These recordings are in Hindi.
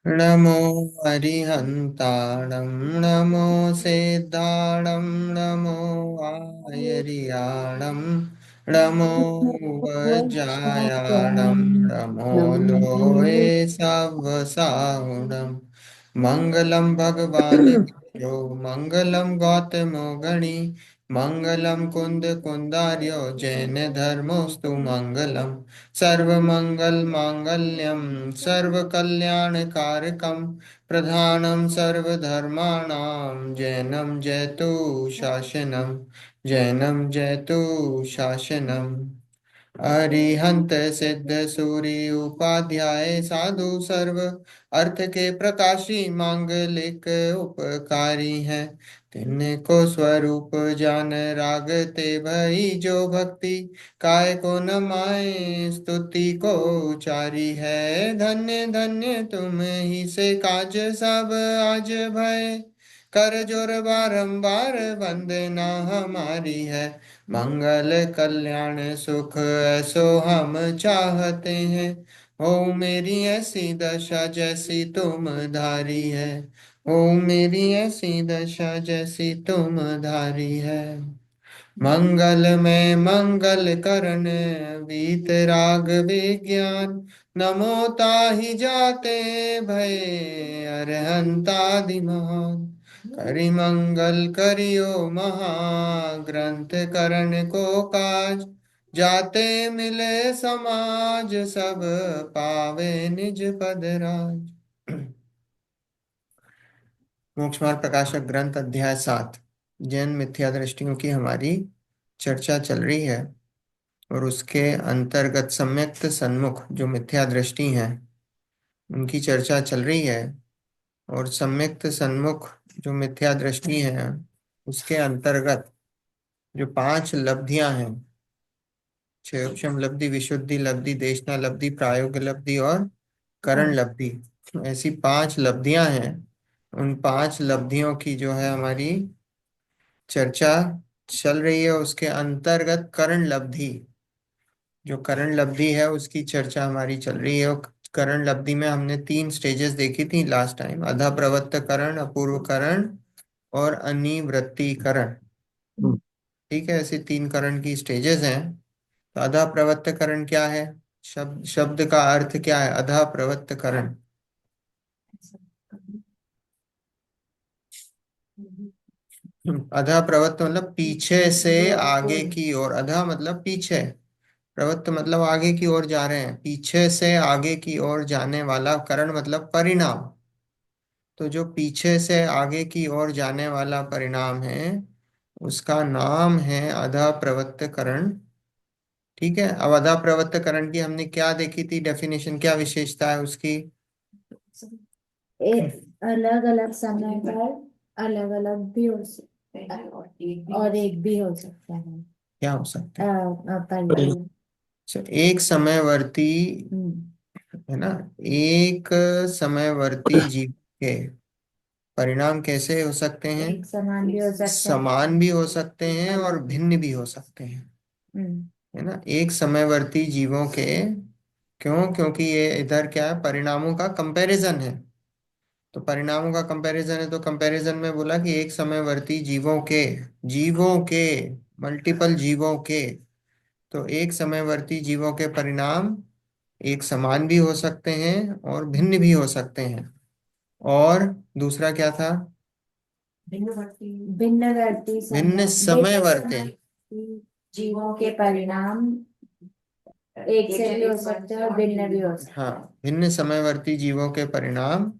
नमो अरिहन्ताणं नमो सिद्धाणं नमो आयर्याणं नमो वज्रायाणं नमो लोहे सवसाहुणं मङ्गलं भगवान् विष्णु मङ्गलं गौतमो गणी मङ्गलं कुन्द कुन्दार्यो जैन धर्मोऽस्तु मङ्गलम् सर्वमङ्गलमाङ्गल्यं सर्वकल्याणकारकं प्रधानं सर्वधर्माणां जैनं जयतु शासनम् अरिहंत सिद्ध सूर्य उपाध्याय साधु सर्व अर्थ के प्रकाशी मांगलिक उपकारी हैं तिनको स्वरूप जान रागते भई जो भक्ति काय को न माए स्तुति को उचारी है धन्य धन्य तुम ही से काज सब आज भय कर जोर बारंबार वंदना हमारी है मंगल कल्याण सुख ऐसो हम चाहते हैं हो मेरी ऐसी दशा जैसी तुम धारी है हो मेरी ऐसी दशा जैसी तुम धारी है मंगल में मंगल करण वीत राग विज्ञान नमो ताहि जाते भय अरहंतादि महान करि मंगल करियो महाग्रंथ करण को काज जाते मिले समाज सब पावे निज पद राज। मोक्ष मार्ग प्रकाशक ग्रंथ अध्याय 7 जैन मिथ्या दृष्टियों की हमारी चर्चा चल रही है और उसके अंतर्गत सम्यक्त सन्मुख जो मिथ्या दृष्टि हैं उनकी चर्चा चल रही है। और सम्यक्त सन्मुख जो मिथ्या दृष्टि है उसके अंतर्गत जो 5 लब्धियां हैं क्षेम लब्धि विशुद्धि लब्धि देशना लब्धि प्रायोग लब्धि और करण लब्धि, ऐसी 5 लब्धियां हैं। उन 5 लब्धियों की जो है हमारी चर्चा चल रही है। उसके अंतर्गत करण लब्धि, जो करण लब्धि है उसकी चर्चा हमारी चल रही है। और करण लब्धि में हमने 3 स्टेजेस देखी थी लास्ट टाइम, अधा प्रवत्त करण अपूर्व करण और अनिवृत्ति करण। ठीक है, ऐसे 3 करण की स्टेजेस हैं। तो अधा प्रवत्त करण क्या है? शब्द शब्द का अर्थ क्या है अधा प्रवत्त करण? अधा प्रवत्त मतलब पीछे से आगे की ओर, अधा मतलब पीछे, प्रवत्त मतलब आगे की ओर जा रहे हैं, पीछे से आगे की ओर जाने वाला करण मतलब परिणाम। तो जो पीछे से आगे की ओर जाने वाला परिणाम है उसका नाम है अधा प्रवत्त करण। ठीक है, अब अधा प्रवत्त करण की हमने क्या देखी थी डेफिनेशन, क्या विशेषता है उसकी? अलग अलग समय पर अलग अलग भी हो सकते हैं और एक भी हो सकता है। क्या हो सकता है? परिणाम। अच्छा, एक समयवर्ती, हम्म। है ना, एक समयवर्ती जीव के परिणाम कैसे हो सकते हैं? एक समान भी हो सकता है। समान भी हो सकते हैं और अलग भी। भिन्न भी हो सकते हैं। हम्म। है ना, एक समयवर्ती जीवों के, क्यों? क्योंकि ये इधर क्या है, परिणामों का कंपैरिजन है। तो परिणामों का कंपैरिजन है तो कंपैरिजन में बोला कि एक समयवर्ती जीवों के मल्टीपल जीवों के, तो एक समयवर्ती जीवों के परिणाम एक समान भी हो सकते हैं और भिन्न भी हो सकते हैं। और दूसरा क्या था? भिन्नवर्ती भिन्न समय समयवर्ती। जीवों के परिणाम एक से भी हो सकते हैं और भिन्न भी हो सकते हाँ, भिन्न समयवर्ती जीवों के परिणाम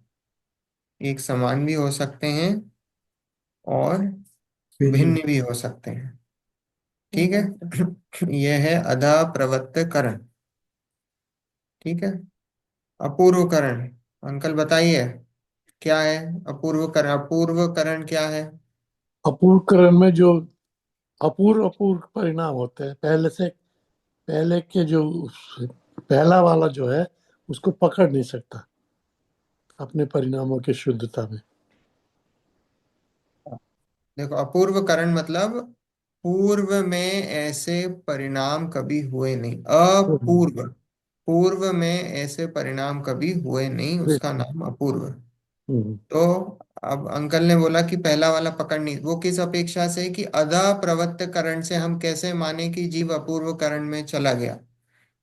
एक समान भी हो सकते हैं और भिन्न भी हो सकते हैं। ठीक है। हैं। यह है अधा प्रवत्त करण। ठीक है, अपूर्व करण, अंकल बताइए क्या है अपूर्व करण? अपूर्व करण क्या है? अपूर्वकरण में जो अपूर्व अपूर्व परिणाम होते हैं, पहले से पहले के जो पहला वाला जो है उसको पकड़ नहीं सकता अपने परिणामों की शुद्धता में। देखो, अपूर्व करण मतलब पूर्व में ऐसे परिणाम कभी हुए नहीं, अपूर्व। पूर्व में ऐसे परिणाम कभी हुए नहीं, उसका नाम अपूर्व। हम्म तो अब अंकल ने बोला कि पहला वाला पकड़ नहीं, वो किस अपेक्षा से कि अधा प्रवृत्त करण से हम कैसे माने कि जीव अपूर्व करण में चला गया।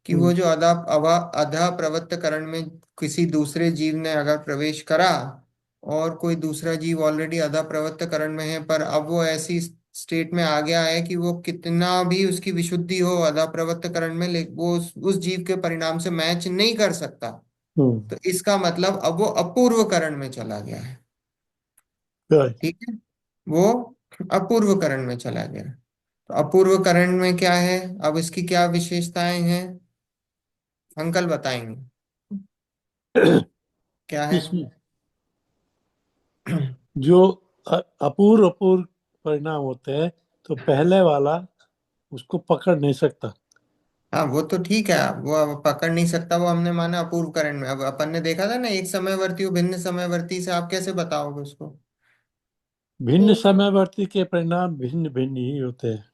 कि हम्म वो जो अधा प्रवृत्त करण में किसी दूसरे जीव ने अगर प्रवेश करा, और कोई दूसरा जीव ऑलरेडी अधा प्रवृत्त करण में है, पर अब वो ऐसी स्टेट में आ गया है कि वो कितना भी उसकी विशुद्धि हो अधा प्रवृत्त करण में, वो उस जीव के परिणाम से मैच नहीं कर सकता। हम्म तो इसका मतलब अब वो अपूर्व करण में चला गया है। right. ठीक है, वो अपूर्व करण में चला गया। तो अपूर्व करण में क्या है, अब इसकी क्या विशेषताएं हैं, अंकल बताएंगे क्या है। इसमें जो अपूर्व अपूर्व परिणाम होते हैं, तो पहले वाला उसको पकड़ नहीं सकता। हाँ वो तो ठीक है, वो अब पकड़ नहीं सकता, वो हमने माना अपूर्व करण में। अब अपन ने देखा था ना, एक समयवर्ती और भिन्न समयवर्ती से आप कैसे बताओगे उसको। भिन्न एक समयवर्ती के परिणाम भिन्न भिन्न ही होते हैं।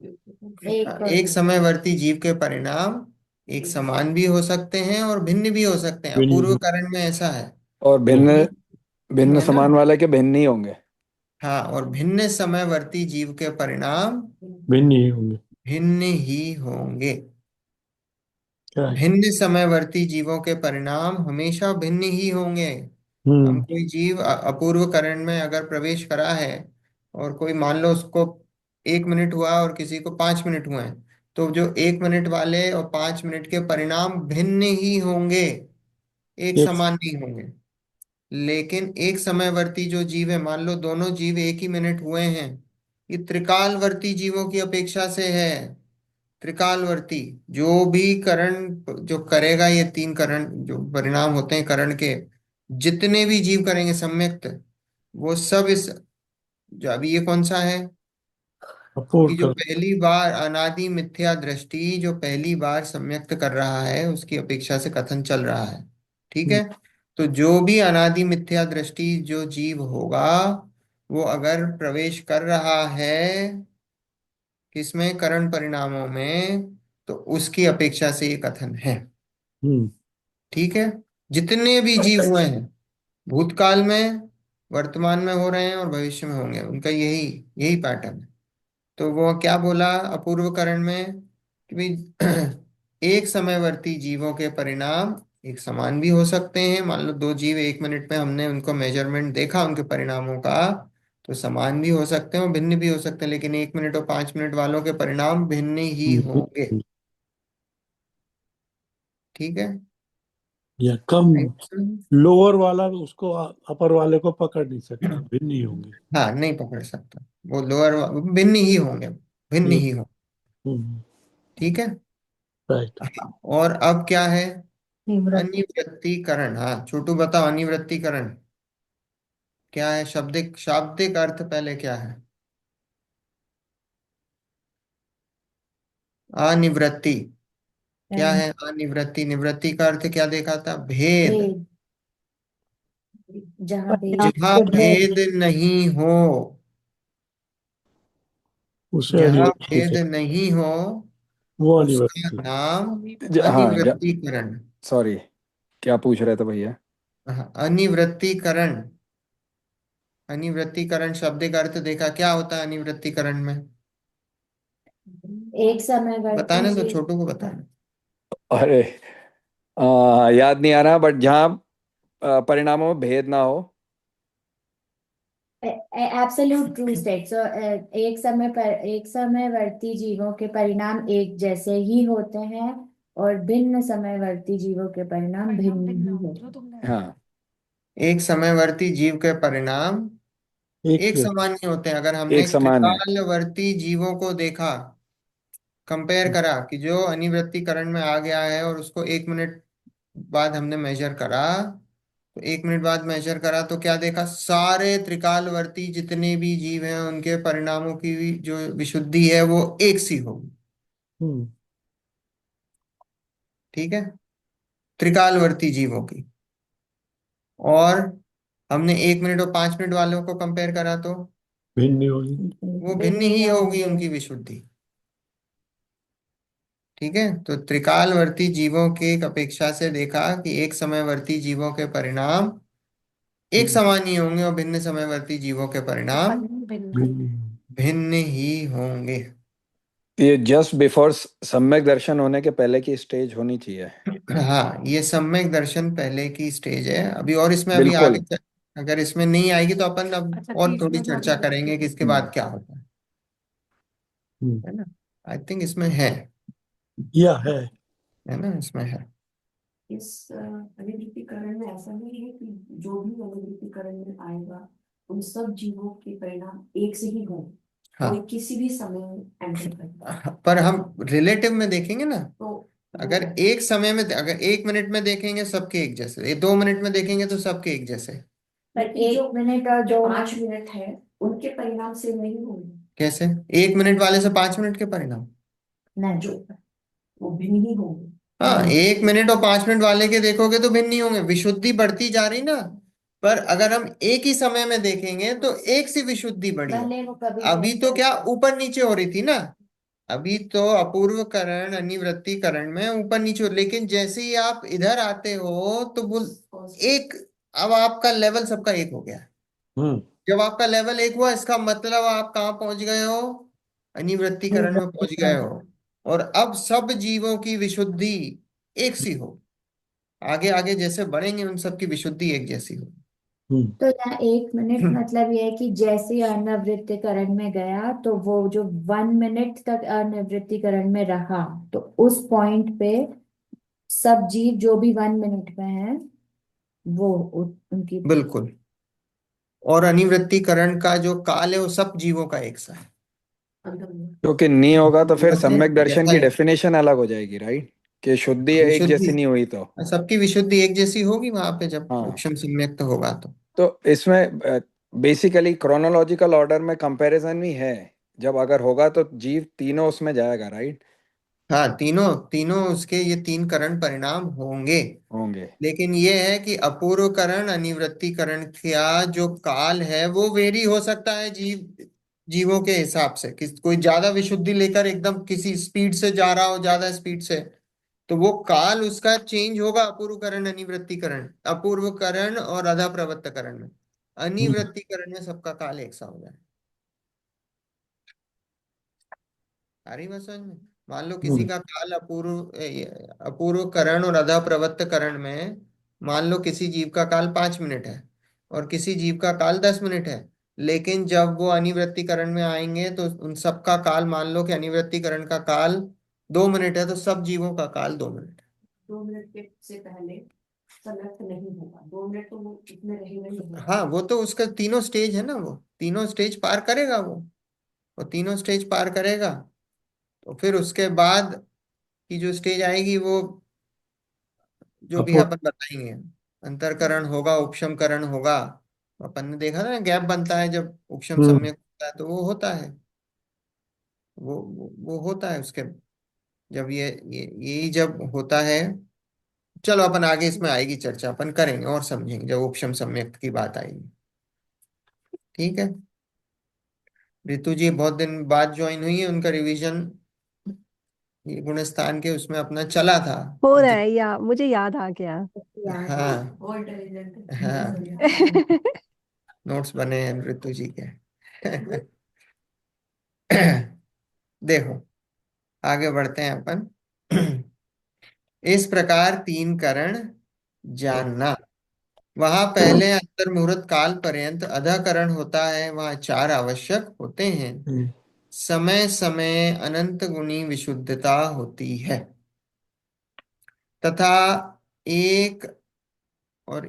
एक एक पर समयवर्ती जीव के परिणाम एक समान भी हो सकते हैं और भिन्न भी हो सकते हैं, भिन्न अपूर्व ही करण में ऐसा है। और भिन्न भिन्न भिन्न है ना। समान वाले के भिन्न ही होंगे। हाँ, और भिन्न समयवर्ती जीव के परिणाम भिन्न ही होंगे। भिन्न ही होंगे। राइट। भिन्न समयवर्ती जीवों के परिणाम हमेशा भिन्न ही होंगे। हम हम्म कोई जीव अपूर्व करण में अगर प्रवेश करा है, और कोई मान लो उसको 1 मिनट हुआ और किसी को 5 मिनट हुए हैं, तो जो 1 मिनट वाले और 5 मिनट के परिणाम भिन्न ही होंगे, एक एक समान नहीं होंगे। लेकिन एक समयवर्ती जो जीव है, मान लो दोनों जीव 1 ही मिनट हुए हैं, ये त्रिकालवर्ती जीवों की अपेक्षा से है। त्रिकालवर्ती जो भी करण जो करेगा, ये 3 करण जो परिणाम होते हैं करण के, जितने भी जीव करेंगे सम्यक्त, वो सब इस, जो अभी ये कौन सा है, अपूर्व कि जो कर। पहली बार अनादि मिथ्या दृष्टि जो पहली बार सम्यक्त कर रहा है उसकी अपेक्षा से कथन चल रहा है। ठीक हम्म है। तो जो भी अनादि मिथ्या दृष्टि जो जीव होगा, वो अगर प्रवेश कर रहा है किसमें, करण परिणामों में, तो उसकी अपेक्षा से ये कथन है। हम्म ठीक है। जितने भी जीव हुए हैं भूतकाल में, वर्तमान में हो रहे हैं और भविष्य में होंगे, उनका यही यही पैटर्न है। तो वो क्या बोला अपूर्व करण में, कि भाई एक समयवर्ती जीवों के परिणाम एक समान भी हो सकते हैं। मान लो दो जीव 1 मिनट में हमने उनको मेजरमेंट देखा उनके परिणामों का, तो समान भी हो सकते हैं और भिन्न भी हो सकते हैं, लेकिन 1 मिनट और 5 मिनट वालों के परिणाम भिन्न ही होंगे। हम्म, ठीक है। या कम लोअर वाला उसको अपर वाले को पकड़ नहीं सकता, भिन्न ही होंगे। हाँ नहीं पकड़ सकता, वो लोअर भिन्न ही होंगे, भिन्न हम्म ही हो। हम्म ठीक है। राइट। हाँ, और अब क्या है, निवृत्त अनिवृत्तीकरण। हाँ छोटू बताओ, अनिवृत्तीकरण क्या है, शाब्दिक शाब्दिक अर्थ पहले क्या है। अनिवृत्ति क्या है, अनिवृत्ति, निवृत्ति का अर्थ क्या देखा था, भेद। भेद जहाँ भेद जहाँ भेद नहीं हो, उसे जहाँ अनिवर्सिटी भेद के नहीं हो, वो उसका अनिवर्सिटी। नाम हाँ या अनिवृत्तीकरण। सॉरी, क्या पूछ रहे थे भैया? हाँ, अनिवृत्तीकरण। अनिवृत्तीकरण शब्द का अर्थ देखा, क्या होता है अनिवृत्तीकरण में, एक समय बढ़ती बताने तो जी छोटू को बताना। अरे याद नहीं आ रहा, बट जहाँ परिणामों में भेद ना हो। Absolute true state. सो एक समयवर्ती जीवों के परिणाम एक जैसे ही होते हैं और भिन्न समयवर्ती जीवों के परिणाम भिन्न ही होते हैं। हाँ, एक समयवर्ती जीव के परिणाम एक एक से समान नहीं होते। अगर हमने एक समान है। त्रिकालवर्ती जीवों को देखा, कंपेयर करा, कि जो अनिवृत्तीकरण में आ गया है और उसको 1 मिनट बाद हमने मेजर करा, तो 1 मिनट बाद मेजर करा तो क्या देखा, सारे त्रिकालवर्ती जितने भी जीव हैं उनके परिणामों की जो विशुद्धि है वो एक सी होगी। हम्म ठीक है, त्रिकालवर्ती जीवों की। और हमने 1 मिनट और 5 मिनट वालों को कंपेयर करा तो भिन्न नहीं होगी। वो भिन्न भिन्न ही ही होगी होंगे। उनकी विशुद्धि। ठीक है, तो त्रिकालवर्ती जीवों की अपेक्षा से देखा कि एक समयवर्ती जीवों के परिणाम एक समान ही होंगे और भिन्न समयवर्ती जीवों के परिणाम भिन्न। भिन्न ही होंगे। ये जस्ट बिफोर सम्यक दर्शन होने के पहले की स्टेज होनी चाहिए। हाँ, ये सम्यक दर्शन पहले की स्टेज है। अभी और इसमें अभी बिल्कुल। आगे अगर इसमें नहीं आएगी तो अपन अब और थोड़ी चर्चा करेंगे कि इसके बाद क्या होता हम्म, है ना। आई थिंक इसमें या है। है ना, इसमें है। इस अनिर्वृत्तीकरण में ऐसा नहीं है कि जो भी अनिर्वृत्तीकरण में आएगा उन सब जीवों के परिणाम एक से ही होंगे, कोई हाँ, किसी भी समय एंटर करेगा पर हम रिलेटिव में देखेंगे ना। तो अगर एक समय में, अगर 1 मिनट में देखेंगे सबके एक जैसे, ये 2 मिनट में देखेंगे तो सबके एक जैसे। पर एक मिनट और जो 5 मिनट है उनके परिणाम से नहीं होंगे। कैसे? 1 मिनट वाले से 5 मिनट के परिणाम? न जो वो भिन्न ही होंगे। हाँ, 1 मिनट और 5 मिनट वाले के देखोगे तो भिन्न नहीं होंगे, विशुद्धि बढ़ती जा रही ना। पर अगर हम एक ही समय में देखेंगे तो एक सी विशुद्धि बढ़ी है। भले वो कभी अभी तो क्या ऊपर नीचे हो रही थी ना। अभी तो अपूर्वकरण अनिवृत्तीकरण में ऊपर नीचे लेकिन जैसे ही आप इधर आते हो तो वो एक, अब आपका लेवल सबका एक हो गया। हम्म। जब आपका लेवल एक हुआ इसका मतलब आप कहाँ पहुंच गए हो? अनिवृत्तीकरण में पहुंच गए हो। और अब सब जीवों की विशुद्धि एक सी हो। आगे आगे जैसे बढ़ेंगे उन सब की विशुद्धि एक जैसी हो। हम्म। तो यहाँ 1 मिनट मतलब ये है कि जैसे ही अनिवृत्तीकरण में गया तो वो जो 1 मिनट तक अनिवृत्तीकरण में रहा तो उस पॉइंट पे सब जीव जो भी 1 मिनट में है वो उनकी बिल्कुल। और अनिवृत्तीकरण का जो काल है वो सब जीवों का एक सा है। क्योंकि नहीं होगा तो फिर जैसे सम्यक दर्शन जैसा की डेफिनेशन अलग हो जाएगी, राइट? कि शुद्धि एक विशुद्धि, जैसी नहीं हुई तो। सबकी विशुद्धि एक जैसी होगी वहां पे जब हाँ। उपशम सम्यक तो होगा तो। तो इसमें बेसिकली क्रोनोलॉजिकल ऑर्डर में कंपैरिजन भी है। जब अगर होगा तो जीव तीनों उसमें जाएगा, राइट? हाँ, तीनों तीनों उसके ये 3 करण परिणाम होंगे। होंगे। लेकिन ये है कि अपूर्वकरण अनिवृत्तीकरण का जो काल है वो वेरी हो सकता है जीवों के हिसाब से। कोई ज्यादा विशुद्धि लेकर एकदम किसी स्पीड से जा रहा हो, ज्यादा स्पीड से, तो वो काल उसका चेंज होगा। अपूर्वकरण अनिवृत्तीकरण, अपूर्वकरण और अधा प्रवृत्तकरण में। हम्म। अनिवृत्तीकरण में सबका काल एक सा हो जाए। आ रही बात समझ में? मान लो किसी हम्म। का काल अपूर्व करण और अधा प्रवृत्त करण में, मान लो किसी जीव का काल 5 मिनट है और किसी जीव का काल 10 मिनट है। लेकिन जब वो अनिवृत्तीकरण में आएंगे तो उन सबका काल, मान लो कि अनिवृत्तीकरण का काल 2 मिनट है तो सब जीवों का काल 2 मिनट है। 2 मिनट के से पहले समाप्त नहीं होगा। 2 मिनट तो वो इतने रहेगा ही नहीं। हाँ, वो तो उसका तीनों स्टेज है ना, वो तीनों स्टेज पार करेगा वो तीनों स्टेज पार करेगा। तो फिर उसके बाद की जो स्टेज आएगी वो जो भी अपूर्ण। अपन बताएंगे। अंतरकरण होगा, उपशमकरण होगा। अपन ने देखा ना, गैप बनता है जब उपशम हम्म। सम्यक होता है तो वो होता है। वो होता है उसके, जब यही जब होता है। चलो अपन आगे इसमें आएगी चर्चा, अपन करेंगे और समझेंगे जब उपशम सम्यक की बात आएगी। ठीक है। रितु जी बहुत दिन बाद ज्वाइन हुई है, उनका रिवीजन ये गुणस्थान के उसमें अपना चला था। हो रहा है, या मुझे याद आ गया। याद है हाँ बहुत इंटेलिजेंट हाँ, नोट्स बने हैं रितु जी के। देखो, आगे बढ़ते हैं अपन। इस प्रकार 3 करण जानना। वहां पहले अंतर मुहूर्त काल पर्यंत अधाकरण होता है, वहां 4 आवश्यक होते हैं। हम्म। समय समय अनंत गुणी विशुद्धता होती है तथा एक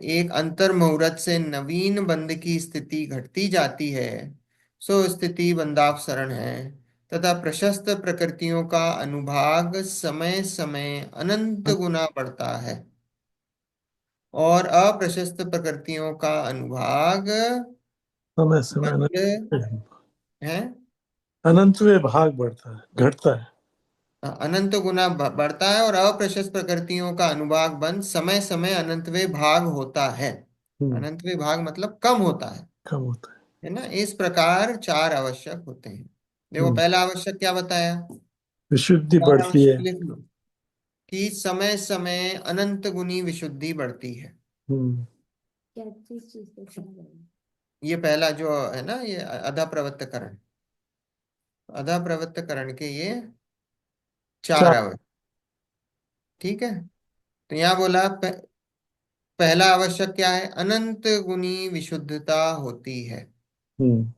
एक अंतर मुहूर्त से नवीन बंध की स्थिति घटती जाती है। सो स्थिति बंधापसरण है। तथा प्रशस्त प्रकृतियों का अनुभाग समय समय अनंत गुना बढ़ता है और अप्रशस्त प्रकृतियों का अनुभाग समय समय मंद है। अनंतवें भाग बढ़ता है, घटता है। अनंत गुना बढ़ता है और अप्रशस्त प्रकृतियों का अनुभाग बंद समय समय अनंतवें भाग होता है। हम्म। अनंतवें भाग मतलब कम होता कम होता है। है ना। इस प्रकार 4 आवश्यक होते हैं। देखो, हम्म। पहला आवश्यक क्या बताया? विशुद्धि सारा बढ़ती है। लिख लो कि समय समय अनंत गुनी विशुद्धि बढ़ती है। हम्म। कैसी चीज को क्या बोलूं? ये पहला जो है ना, ये अधा प्रवृत्तकरण, अधा प्रवृत्तकरण के ये चार चार। अवयव। ठीक है, तो यहाँ बोला पहला आवश्यक क्या है, अनंत गुनी विशुद्धता होती है। हम्म।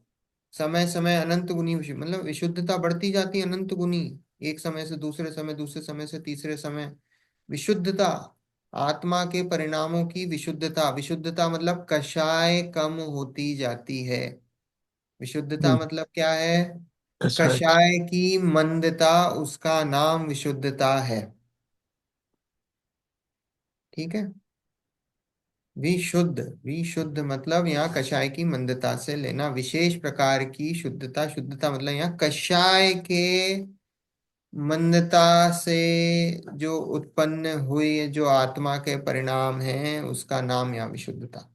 समय समय अनंत गुनी मतलब विशुद्धता बढ़ती जाती है, अनंत गुनी, एक समय से दूसरे समय, दूसरे समय से तीसरे समय। विशुद्धता, आत्मा के परिणामों की विशुद्धता, विशुद्धता मतलब कषाय कम होती जाती है। विशुद्धता हम्म। मतलब क्या है, कषाय। कषाय की मंदता, उसका नाम विशुद्धता है। ठीक है, विशुद्ध, विशुद्ध मतलब यहाँ कषाय की मंदता से लेना, विशेष प्रकार की शुद्धता, शुद्धता मतलब यहाँ कषाय के मंदता से जो उत्पन्न हुई, जो आत्मा के परिणाम हैं, उसका नाम यहाँ विशुद्धता।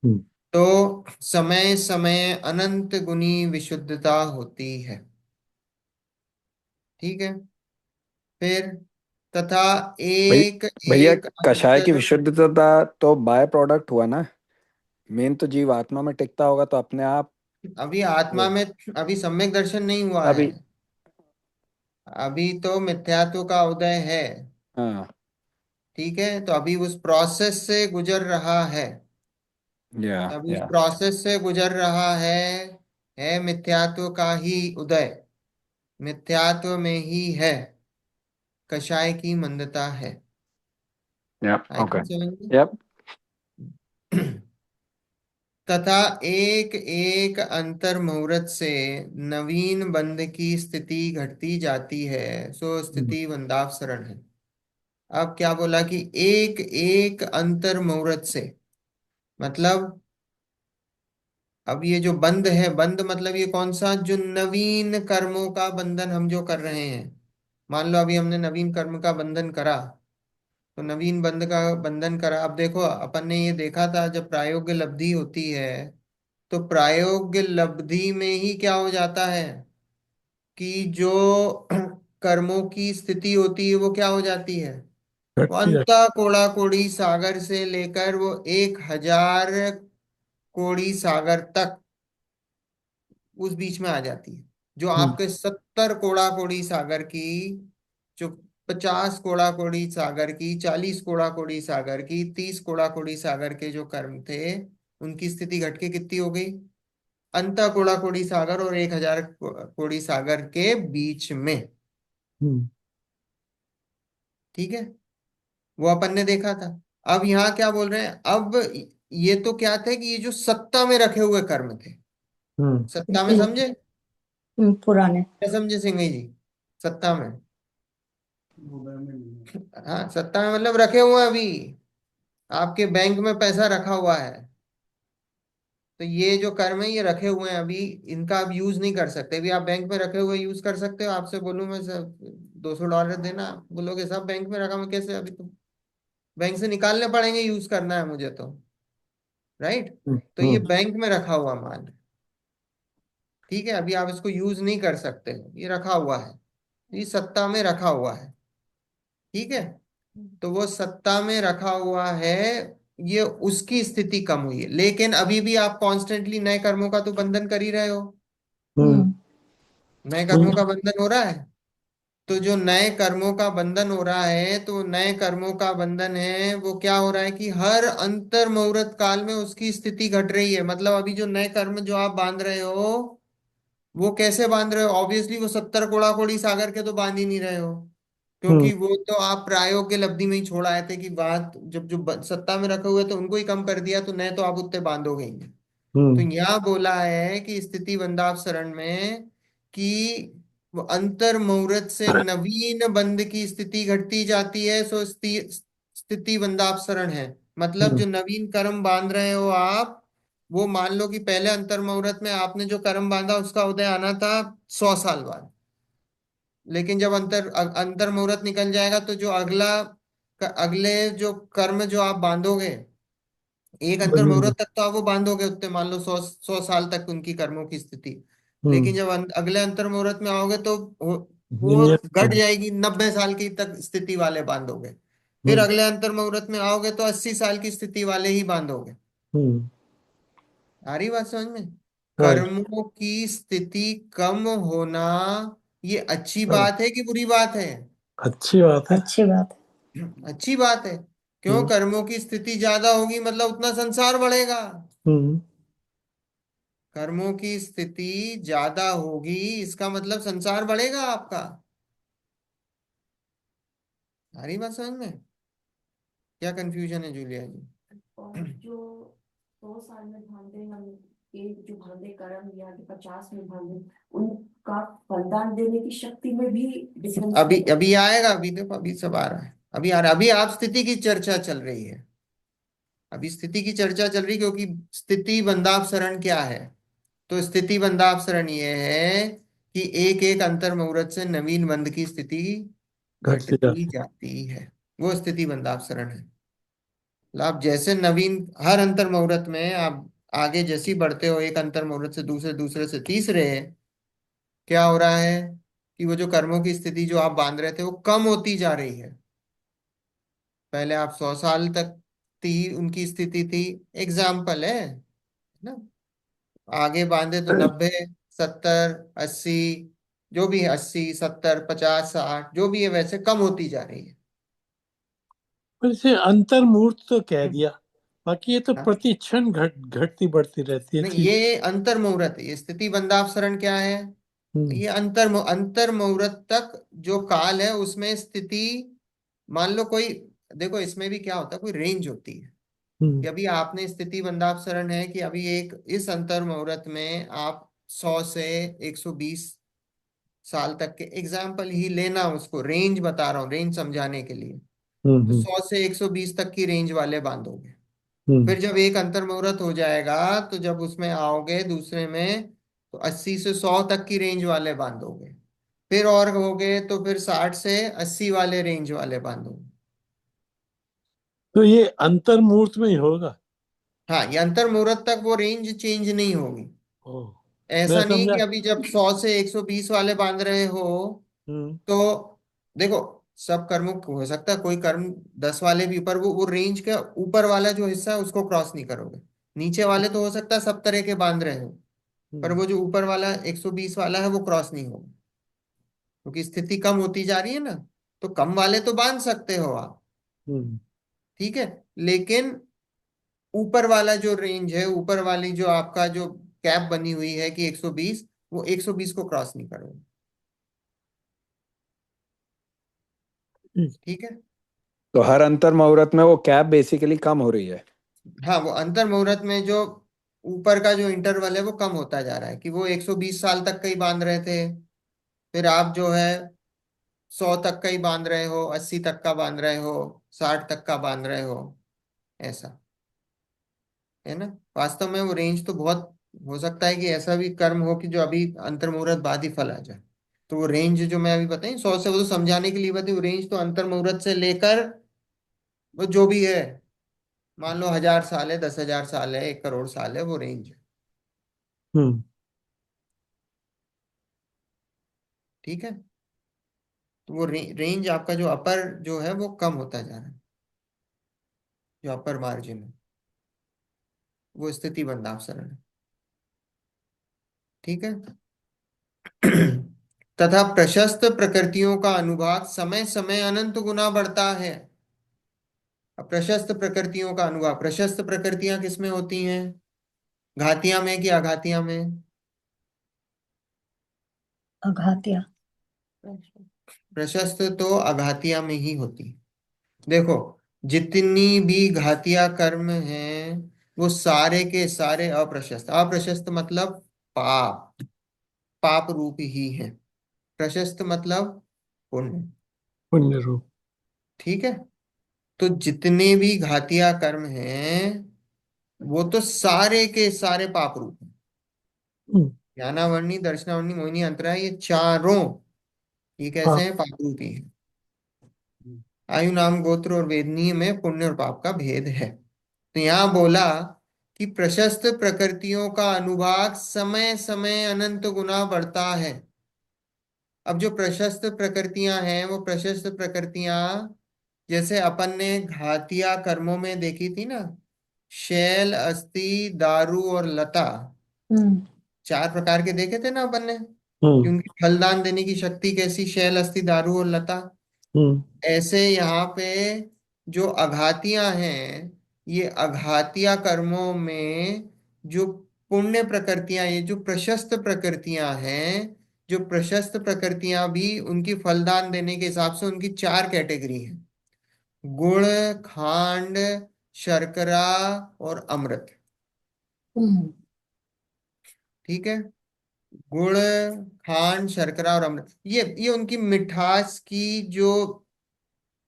हम्म। तो समय समय अनंत गुनी विशुद्धता होती है। ठीक है, फिर तथा भैया एक भैया एक कषाय की अंतर, विशुद्धता तो बाय प्रोडक्ट हुआ ना, मेन तो जीव आत्मा में टिकता होगा तो अपने आप अभी आत्मा वो में अभी सम्यक दर्शन नहीं हुआ है, अभी। अभी तो मिथ्यात्व का उदय है। हाँ। ठीक है, तो अभी उस प्रोसेस से गुजर रहा है, या अभी उस या प्रोसेस से गुजर रहा है मिथ्यात्व का ही उदय, मिथ्यात्व में ही है कषाय की मंदता है। या आई ओके। थिंक समझ यप। में? तथा एक एक अंतर मुहूर्त से नवीन बंध की स्थिति घटती जाती है, सो हम्म। स्थिति बंधावसरण है। अब क्या बोला कि एक एक अंतर मुहूर्त से, मतलब अब ये जो बंध है, बंध मतलब ये कौन सा, जो नवीन कर्मों का बंधन हम जो कर रहे हैं। मान लो अभी हमने नवीन कर्म का बंधन करा, तो नवीन बंध का बंधन करा। अब देखो अपन ने ये देखा था, जब प्रायोग्य लब्धि होती है, तो प्रायोग्य लब्धि में ही क्या हो जाता है कि जो कर्मों की स्थिति होती है वो क्या हो जाती है, वो घटती जाती। अंता कोड़ा कोड़ी सागर से लेकर वो 1,000 कोड़ी सागर तक उस बीच में आ जाती है। जो हम्म। आपके 70 कोड़ा कोड़ी सागर की, जो 50 कोड़ा कोड़ी सागर की, 40 कोड़ा कोड़ी सागर की, 30 कोड़ा कोड़ी सागर के जो कर्म थे, उनकी स्थिति घट के कितनी हो गई, अंत कोड़ा कोड़ी सागर और 1,000 कोड़ी सागर के बीच में। हम्म। ठीक है, वो अपन ने देखा था। अब यहाँ क्या बोल रहे हैं, अब ये तो क्या थे कि ये जो सत्ता में रखे हुए कर्म थे, हम्म। सत्ता में समझे, पुराने। क्या समझे सिंह जी, सत्ता में, हाँ सत्ता में मतलब रखे हुए हैं अभी, आपके बैंक में पैसा रखा हुआ है, तो ये जो कर्म है ये रखे हुए हैं अभी, इनका आप यूज नहीं कर सकते। अभी आप बैंक में रखे हुए यूज कर सकते हो, आपसे बोलूं मैं सब $200 देना, आप बोलोगे सब बैंक में रखा, मैं कैसे, अभी तो बैंक से निकालने पड़ेंगे, यूज करना है मुझे तो, राइट। हम्म। तो ये हम्म। बैंक में रखा हुआ माल है। ठीक है, अभी आप इसको यूज नहीं कर सकते हो, ये रखा हुआ है, ये सत्ता में रखा हुआ है। ठीक है, तो वो सत्ता में रखा हुआ है, ये उसकी स्थिति कम हुई है, लेकिन अभी भी आप कॉन्स्टेंटली नए कर्मों का तो बंधन कर ही रहे हो, हम्म। नए हम्म। कर्मों का बंधन हो रहा है। तो जो नए कर्मों का बंधन हो रहा है, तो नए कर्मों का बंधन है वो क्या हो रहा है कि हर अंतर मुहूर्त काल में उसकी स्थिति घट रही है। मतलब अभी जो नए कर्म जो आप बांध रहे हो, वो कैसे बांध रहे हो, ऑब्वियसली वो 70 कोड़ा कोड़ी सागर के तो बांध ही नहीं रहे हो, हम्म। क्योंकि वो तो आप प्रायोगिक लब्धि में ही छोड़ आए थे कि बात जब जो सत्ता में रखे हुए थे उनको ही कम कर दिया, तो नए तो आप उतने बांधोगे ही। तो हम्म। यहाँ बोला है कि स्थिति बंधाव शरण में कि वो अंतर मुहूर्त से नवीन बंध की स्थिति घटती जाती है, सो स्थिति बंधाव शरण है। मतलब हम्म। जो नवीन कर्म बांध रहे हो आप, वो मान लो कि पहले अंतर मुहूर्त में आपने जो कर्म बांधा उसका उदय आना था 100 साल बाद, लेकिन जब अंतर मुहूर्त निकल जाएगा तो जो अगले जो कर्म जो आप बांधोगे, एक अंतर बनेंगे। मुहूर्त तक तो आप वो बांधोगे उतने, मान लो 100 साल तक उनकी कर्मों की स्थिति। हम्म। लेकिन जब अगले अंतर मुहूर्त में आओगे तो वो ये घट जाएगी, 90 साल की तक स्थिति वाले बांधोगे। फिर हम्म अगले अंतर मुहूर्त में आओगे तो 80 साल की स्थिति वाले ही बांधोगे। हम्म आ रही बात समझ में? राइट। कर्मों की स्थिति कम होना, ये अच्छी हाँ, बात है कि बुरी बात है? अच्छी बात है। अच्छी बात अच्छी बात है। क्यों? हम्म कर्मों की स्थिति ज्यादा होगी मतलब उतना संसार बढ़ेगा। हम्म कर्मों की स्थिति ज्यादा होगी इसका मतलब संसार बढ़ेगा आपका। आ रही बात समझ में? क्या कंफ्यूजन है जूलिया जी? है। और जो 100 साल में भांगे हम, ये जो भांगे कर्म या जो 50 में भांगे, उनका फलदान देने की शक्ति में भी डिफरेंस अभी है। अभी आएगा, अभी देखो अभी सब आ रहा है, अभी आ रहा है। अभी आप स्थिति की चर्चा चल रही है, अभी स्थिति की चर्चा चल रही, क्योंकि स्थिति बंधाप सरण क्या है? तो स्थिति बंधाप सरण ये है कि एक एक अंतर मुहूर्त से नवीन बंध की स्थिति घटती घटती जाती। जाती है। वो स्थिति बंधाप सरण है। मतलब आप जैसे नवीन, हर अंतर मुहूर्त में आप आगे जैसे ही बढ़ते हो, एक अंतर मुहूर्त से दूसरे, दूसरे से तीसरे, क्या हो रहा है कि वो जो कर्मों की स्थिति जो आप बांध रहे थे वो कम होती जा रही है। पहले आप 100 साल तक थी उनकी स्थिति थी, एग्जाम्पल है ना। आगे बांधे तो 90, 70, 80, जो भी है, 80, 70, 50, 60 जो भी है, वैसे कम होती जा रही है। पर इसे अंतर मुहूर्त तो कह दिया, बाकी ये तो हाँ? प्रति क्षण घटती बढ़ती रहती है नहीं, चीज। ये अंतर मुहूर्त है। ये स्थिति बंधापसरण क्या है? हम्म ये अंतर मुहूर्त तक जो काल है उसमें स्थिति, मान लो कोई, देखो इसमें भी क्या होता है, कोई रेंज होती है हम्म कि अभी आपने स्थिति बंधापसरण है कि अभी एक इस अंतर मुहूर्त में आप 100 से 120 साल तक के एग्जाम्पल ही लेना, उसको रेंज बता रहा हूँ, रेंज समझाने के लिए। तो हम्म 100 से 120 तक की रेंज वाले बांधोगे। हम्म फिर जब एक अंतर मुहूर्त हो जाएगा तो जब उसमें आओगे दूसरे में, तो 80 से 100 तक की रेंज वाले बांधोगे। फिर और हो गए तो फिर 60 से 80 वाले रेंज वाले बांधोगे। तो ये अंतर मुहूर्त में ही होगा। हाँ, ये अंतर मुहूर्त तक वो रेंज चेंज नहीं होगी। ओ, मैं ऐसा नहीं समझा। कि अभी जब 100 से 120 वाले बांध रहे हो हम्म तो, देखो, सब कर्मों को हो सकता है कोई कर्म 10 वाले भी, ऊपर वो रेंज के ऊपर वाला जो हिस्सा है उसको क्रॉस नहीं करोगे। नीचे वाले तो हो सकता है सब तरह के बांध रहे हो, पर हम्म वो जो ऊपर वाला 120 वाला है वो क्रॉस नहीं होगा, क्योंकि स्थिति कम होती जा रही है ना। तो कम वाले तो बांध सकते हो आप, हम्म ठीक है, लेकिन ऊपर वाला जो रेंज है, ऊपर वाली जो आपका जो कैप बनी हुई है कि 120, वो 120 को क्रॉस नहीं करोगे। ठीक। ठीक है। तो हर अंतर मुहूर्त में वो कैप बेसिकली कम हो रही है। हाँ, वो अंतर मुहूर्त में जो ऊपर का जो इंटरवल है वो कम होता जा रहा है, कि वो 120 साल तक का ही बांध रहे थे, फिर आप जो है 100 तक का ही बांध रहे हो, 80 तक का बांध रहे हो, 60 तक का बांध रहे हो, ऐसा है ना। वास्तव में वो रेंज तो बहुत, हो सकता है कि ऐसा भी कर्म हो कि जो अभी अंतर मुहूर्त बाद ही फल आ जाए। तो वो रेंज जो मैं अभी बताई 100 से, वो तो समझाने के लिए बताई, वो रेंज तो अंतर मुहूर्त से लेकर वो जो भी है, मान लो 1000 साल है, 10,000 साल है, 1 करोड़ साल है, वो रेंज है। हम्म ठीक है। तो वो रेंज आपका जो अपर जो है वो कम होता जा रहा है, जो अपर मार्जिन है, वो स्थिति बंधापसरण है। ठीक है। तथा प्रशस्त प्रकृतियों का अनुभाग समय समय अनंत गुना बढ़ता है। अब प्रशस्त प्रकृतियों का अनुभाग, प्रशस्त प्रकृतियां किसमें होती हैं? घातिया में कि आघातिया में? अघातिया। प्रशस्त तो आघातिया में ही होती है। देखो, जितनी भी घातिया कर्म हैं वो सारे के सारे अप्रशस्त, अप्रशस्त मतलब पाप, पाप रूप ही है। प्रशस्त मतलब पुण्य। पुण्य रूप। ठीक है। तो जितने भी घातिया कर्म हैं वो तो सारे के सारे पाप रूप हैं। हम्म, ज्ञानावर्णी, दर्शनावर्णी, मोहिनी, अंतरा, ये चारों, ये हाँ। कैसे हैं? पाप रूपी हैं। आयु, नाम, गोत्र और वेदनीय में पुण्य और पाप का भेद है। तो यहाँ बोला कि प्रशस्त प्रकृतियों का अनुभाग समय समय अनंत गुना बढ़ता है। अब जो प्रशस्त प्रकृतियां हैं, वो प्रशस्त प्रकृतियां जैसे अपन ने घातिया कर्मों में देखी थी ना, शैल, अस्थि, दारू और लता, हम्म 4 प्रकार के देखे थे ना अपन ने कि हम्म उनकी फलदान देने की शक्ति कैसी, शैल, अस्थि, दारू और लता। हम्म ऐसे यहाँ पे जो अघातियां हैं, ये अघातिया कर्मों में जो पुण्य प्रकृतियां, ये जो प्रशस्त प्रकृतियां हैं, जो प्रशस्त प्रकृतियां भी उनकी फलदान देने के हिसाब से उनकी 4 कैटेगरी हैं: गुण, खांड, शर्करा और अमृत। हम्म ठीक है। गुड़, खांड, शर्करा और अमृत, ये उनकी मिठास की जो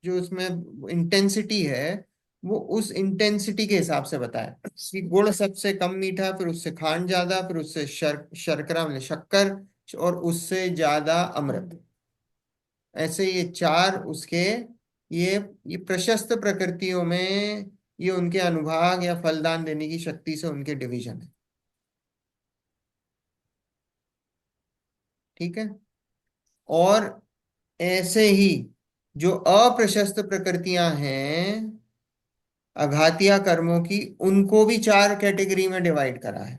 जो उसमें इंटेंसिटी है, वो उस इंटेंसिटी के हिसाब से बताया कि गुड़ सबसे कम मीठा, फिर उससे खांड ज्यादा, फिर उससे शर्करा मतलब शक्कर, और उससे ज्यादा अमृत। ऐसे ये 4 उसके, ये प्रशस्त प्रकृतियों में ये उनके अनुभाग या फलदान देने की शक्ति से उनके डिवीजन है। ठीक है। और ऐसे ही जो अप्रशस्त प्रकृतियां हैं अघातिया कर्मों की, उनको भी 4 कैटेगरी में डिवाइड करा है: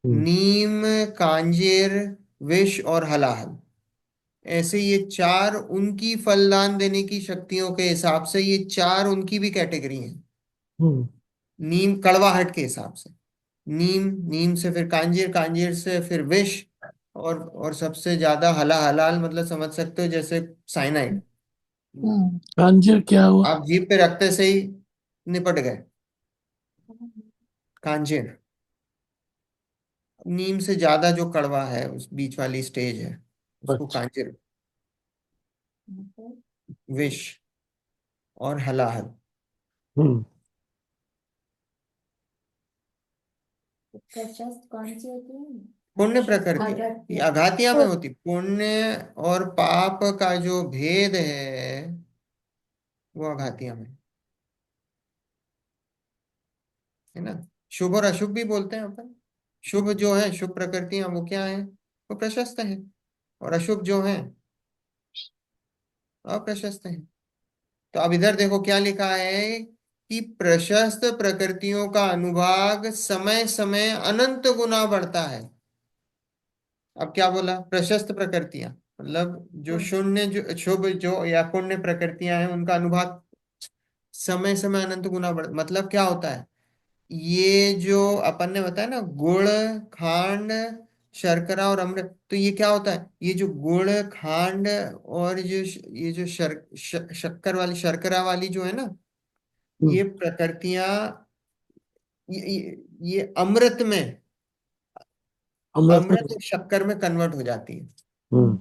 हम्म नीम, कांजिर, विष और हलाहल। ऐसे ये 4 उनकी फलदान देने की शक्तियों के हिसाब से, ये 4 उनकी भी कैटेगरी हैं। हम्म नीम कड़वाहट के हिसाब से, नीम, नीम से फिर कांजीर, कांजीर से फिर विष, और सबसे ज्यादा हलाहल मतलब समझ सकते हो जैसे साइनाइड। हम्म अंजीर क्या हुआ? आप जीभ पे रखते से ही निपट गए। कांजीर नीम से ज्यादा जो कड़वा है, उस बीच वाली स्टेज है, उसको अच्छा। कांजीर। विष और हलाहल हम्म प्रशस्त कौन सी होती है? पुण्य प्रशस्त प्रकृति, ये अगत्य। अघातिया में होती। पुण्य और पाप का जो भेद है, वो अघातिया में है ना। शुभ और अशुभ भी बोलते हैं अपन। शुभ जो है, शुभ प्रकृतियां, वो क्या है? वो प्रशस्त है। और अशुभ जो है, अप्रशस्त है। तो अब इधर देखो क्या लिखा है कि प्रशस्त प्रकृतियों का अनुभाग समय समय अनंत गुना बढ़ता है। अब क्या बोला? प्रशस्त प्रकृतियां मतलब जो शून्य, जो शुभ जो या पुण्य प्रकृतियां हैं, उनका अनुभाग समय समय अनंत गुना बढ़, मतलब क्या होता है? ये जो अपन ने बताया ना, गुड़, खांड, शर्करा और अमृत, तो ये क्या होता है? ये जो गुड़, खांड और ये जो शक्कर वाली, शर्करा वाली जो है ना, हम्म ये प्रकृतियां, ये अमृत में, अमृत में। अमृत और शक्कर में कन्वर्ट हो जाती है। हम्म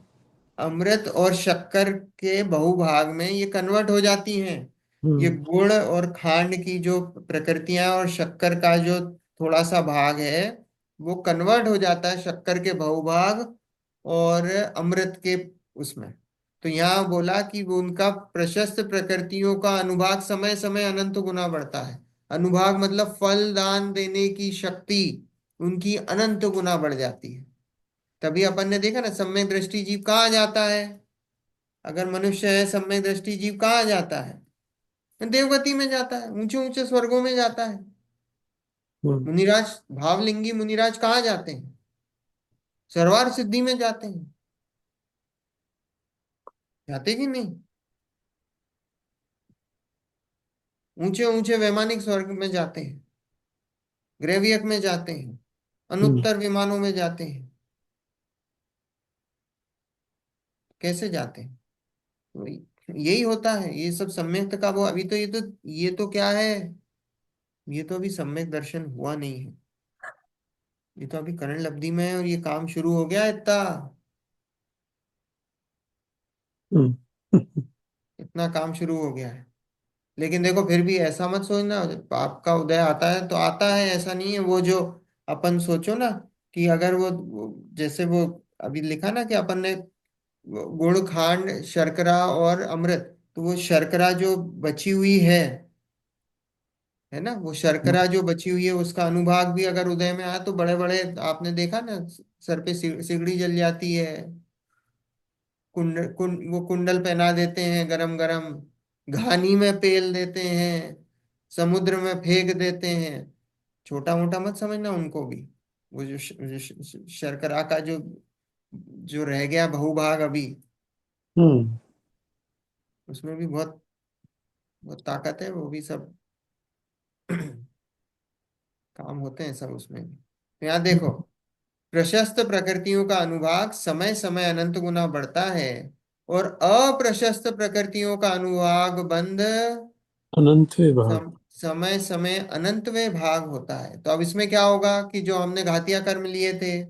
अमृत और शक्कर के बहुभाग में ये कन्वर्ट हो जाती हैं। ये हम्म गुड़ और खांड की जो प्रकृतियां और शक्कर का जो थोड़ा सा भाग है, वो कन्वर्ट हो जाता है शक्कर के बहुभाग और अमृत के उसमें। तो यहाँ बोला कि वो उनका प्रशस्त प्रकृतियों का अनुभाग समय समय अनंत गुना बढ़ता है। अनुभाग मतलब फल दान देने की शक्ति उनकी अनंत गुना बढ़ जाती है। तभी अपन ने देखा ना, सम्यक दृष्टि जीव कहाँ जाता है? अगर मनुष्य है सम्यक दृष्टि जीव, कहाँ जाता है? देवगति में जाता है, ऊंचे ऊंचे स्वर्गों में जाता है। हम्म मुनिराज, भावलिंगी मुनिराज कहाँ जाते हैं? सर्वार सिद्धि में जाते हैं। जाते कि नहीं? ऊंचे ऊंचे वैमानिक स्वर्ग में जाते हैं, ग्रेवियक में जाते हैं, हम्म अनुत्तर विमानों में जाते हैं। कैसे जाते हैं? तो यही होता है, ये सब सम्यक का वो। अभी तो ये तो क्या है? ये तो अभी सम्यक दर्शन हुआ नहीं है। ये तो अभी करण लब्धि में है, और ये काम शुरू हो गया है इतना। हम्म इतना काम शुरू हो गया है। लेकिन देखो, फिर भी ऐसा मत सोचना, पाप का उदय आता है तो आता है, ऐसा नहीं है। वो जो अपन सोचो ना कि अगर जैसे वो अभी लिखा ना कि अपन ने गुड़, खांड, शर्करा और अमृत, तो वो शर्करा जो बची हुई है ना, वो शर्करा जो बची हुई है, उसका अनुभाग भी अगर उदय में आया तो बड़े बड़े, आपने देखा ना, सर पे सिगड़ी जल जाती है। वो कुंडल पहना देते हैं गरम गरम, घानी में पेल देते हैं, समुद्र में फेंक देते हैं। छोटा मोटा मत समझना उनको भी। वो शर्करा का जो जो रह गया बहुभाग अभी, हम्म। उसमें भी बहुत बहुत ताकत है, वो भी सब काम होते हैं सब उसमें भी। तो यहाँ देखो, प्रशस्त प्रकृतियों का अनुभाग समय समय अनंत गुना बढ़ता है, और अप्रशस्त प्रकृतियों का अनुभाग बंध अनंत विभाग। समय समय अनंतवें भाग होता है। तो अब इसमें क्या होगा कि जो हमने घातिया कर्म लिए थे,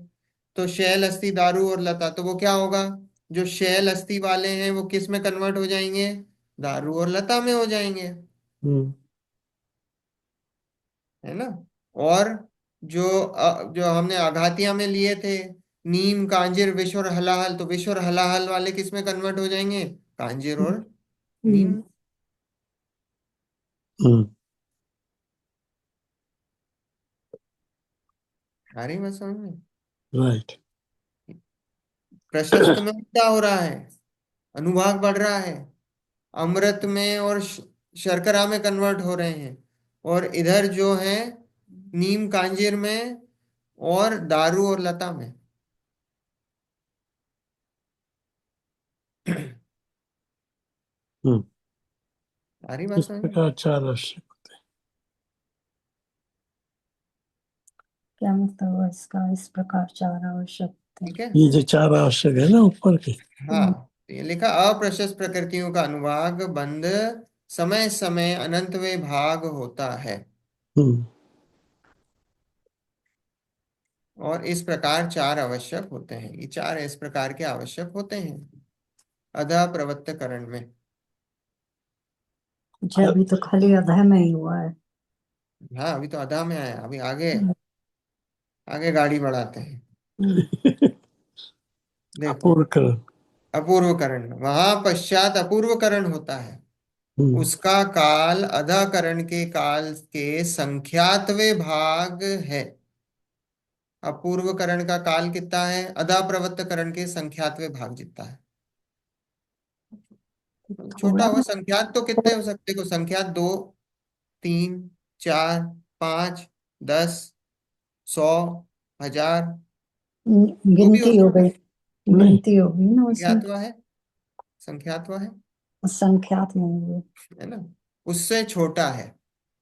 तो शैल अस्थि दारू और लता, तो वो क्या होगा, जो शैल अस्थि वाले हैं वो किस में कन्वर्ट हो जाएंगे, दारू और लता में हो जाएंगे, हम्म। है ना। और जो हमने आघातिया में लिए थे, नीम कांजिर विष और हलाहल, तो विष और हलाहल वाले किस में कन्वर्ट हो जाएंगे, कांजिर और हम्म। नीम। हम्म। आ रही बात समझ में। राइट। प्रशस्त में क्या हो रहा है, अनुभाग बढ़ रहा है, अमृत में और शर्करा में कन्वर्ट हो रहे हैं, और इधर जो है नीम कांजीर में और दारू और लता में। हम्म। आ रही बात इस समझ में। प्रकार चार राशि। क्या मतलब हुआ इसका, इस प्रकार चार आवश्यक थे। ठीक है। ये जो चार आवश्यक है ना ऊपर के। हाँ, तो ये लिखा, अप्रशस्त प्रकृतियों का अनुभाग बंध समय समय अनंतवें भाग होता है, हम्म। और इस प्रकार चार आवश्यक होते हैं। ये चार इस प्रकार के आवश्यक होते हैं अधः प्रवृत्तकरण में। अच्छा, अभी तो खाली अध्याय में ही हुआ है। हाँ, अभी तो अधः में आया, अभी आगे आगे गाड़ी बढ़ाते हैं। हम्म। देखो, अपूर्वकरण। अपूर्वकरण, वहां पश्चात अपूर्वकरण होता है, हम्म। उसका काल अधाकरण के काल के संख्यातवे भाग है। अपूर्वकरण का काल कितना है, अधा प्रवृत्तकरण के संख्यातवे भाग जितना है। छोटा थोड़ा हुआ संख्यात तो कितने हो सकते, देखो संख्यात दो, तीन, चार, पांच, 10, 100, 1000, वो भी हो गिनती हो सकता गई, है। नहीं। गिनती होगी ना उसमें। ज्ञातवा है, संख्यातवा संख्यात में होगी। है ना, उससे छोटा है।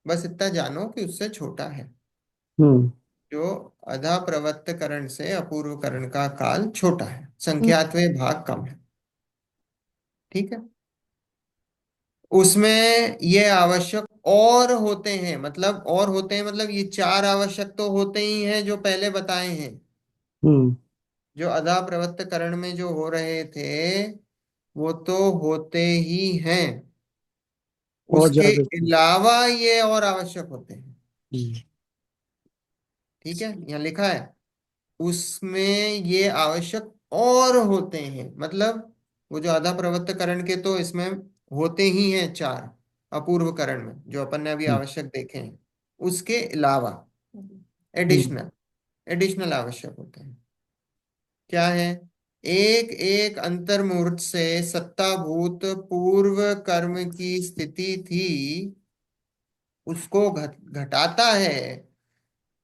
बस इतना जानो कि उससे छोटा है, हम्म। जो अधा प्रवृत्तकरण से अपूर्वकरण का काल छोटा है, हम्म। संख्यात्वे भाग कम है। ठीक है। उसमें ये आवश्यक और होते हैं, मतलब और होते हैं, मतलब ये चार आवश्यक तो होते ही हैं जो पहले बताए हैं, हम्म। जो अधा प्रवृत्तकरण में जो हो रहे थे वो तो होते ही हैं, और उसके ज्यादा। अलावा ये और आवश्यक होते हैं। हम्म। ठीक है, यहाँ लिखा है, उसमें ये आवश्यक और होते हैं, मतलब वो जो आधा प्रवृत्तकरण के तो इसमें होते ही हैं चार, अपूर्वकरण में जो अपन ने अभी हम्म। आवश्यक देखे हैं, उसके अलावा हम्म। एडिशनल एडिशनल आवश्यक होते हैं। क्या है, एक एक अंतर्मुहूर्त से सत्ताभूत पूर्व कर्म की स्थिति थी, उसको घटाता है,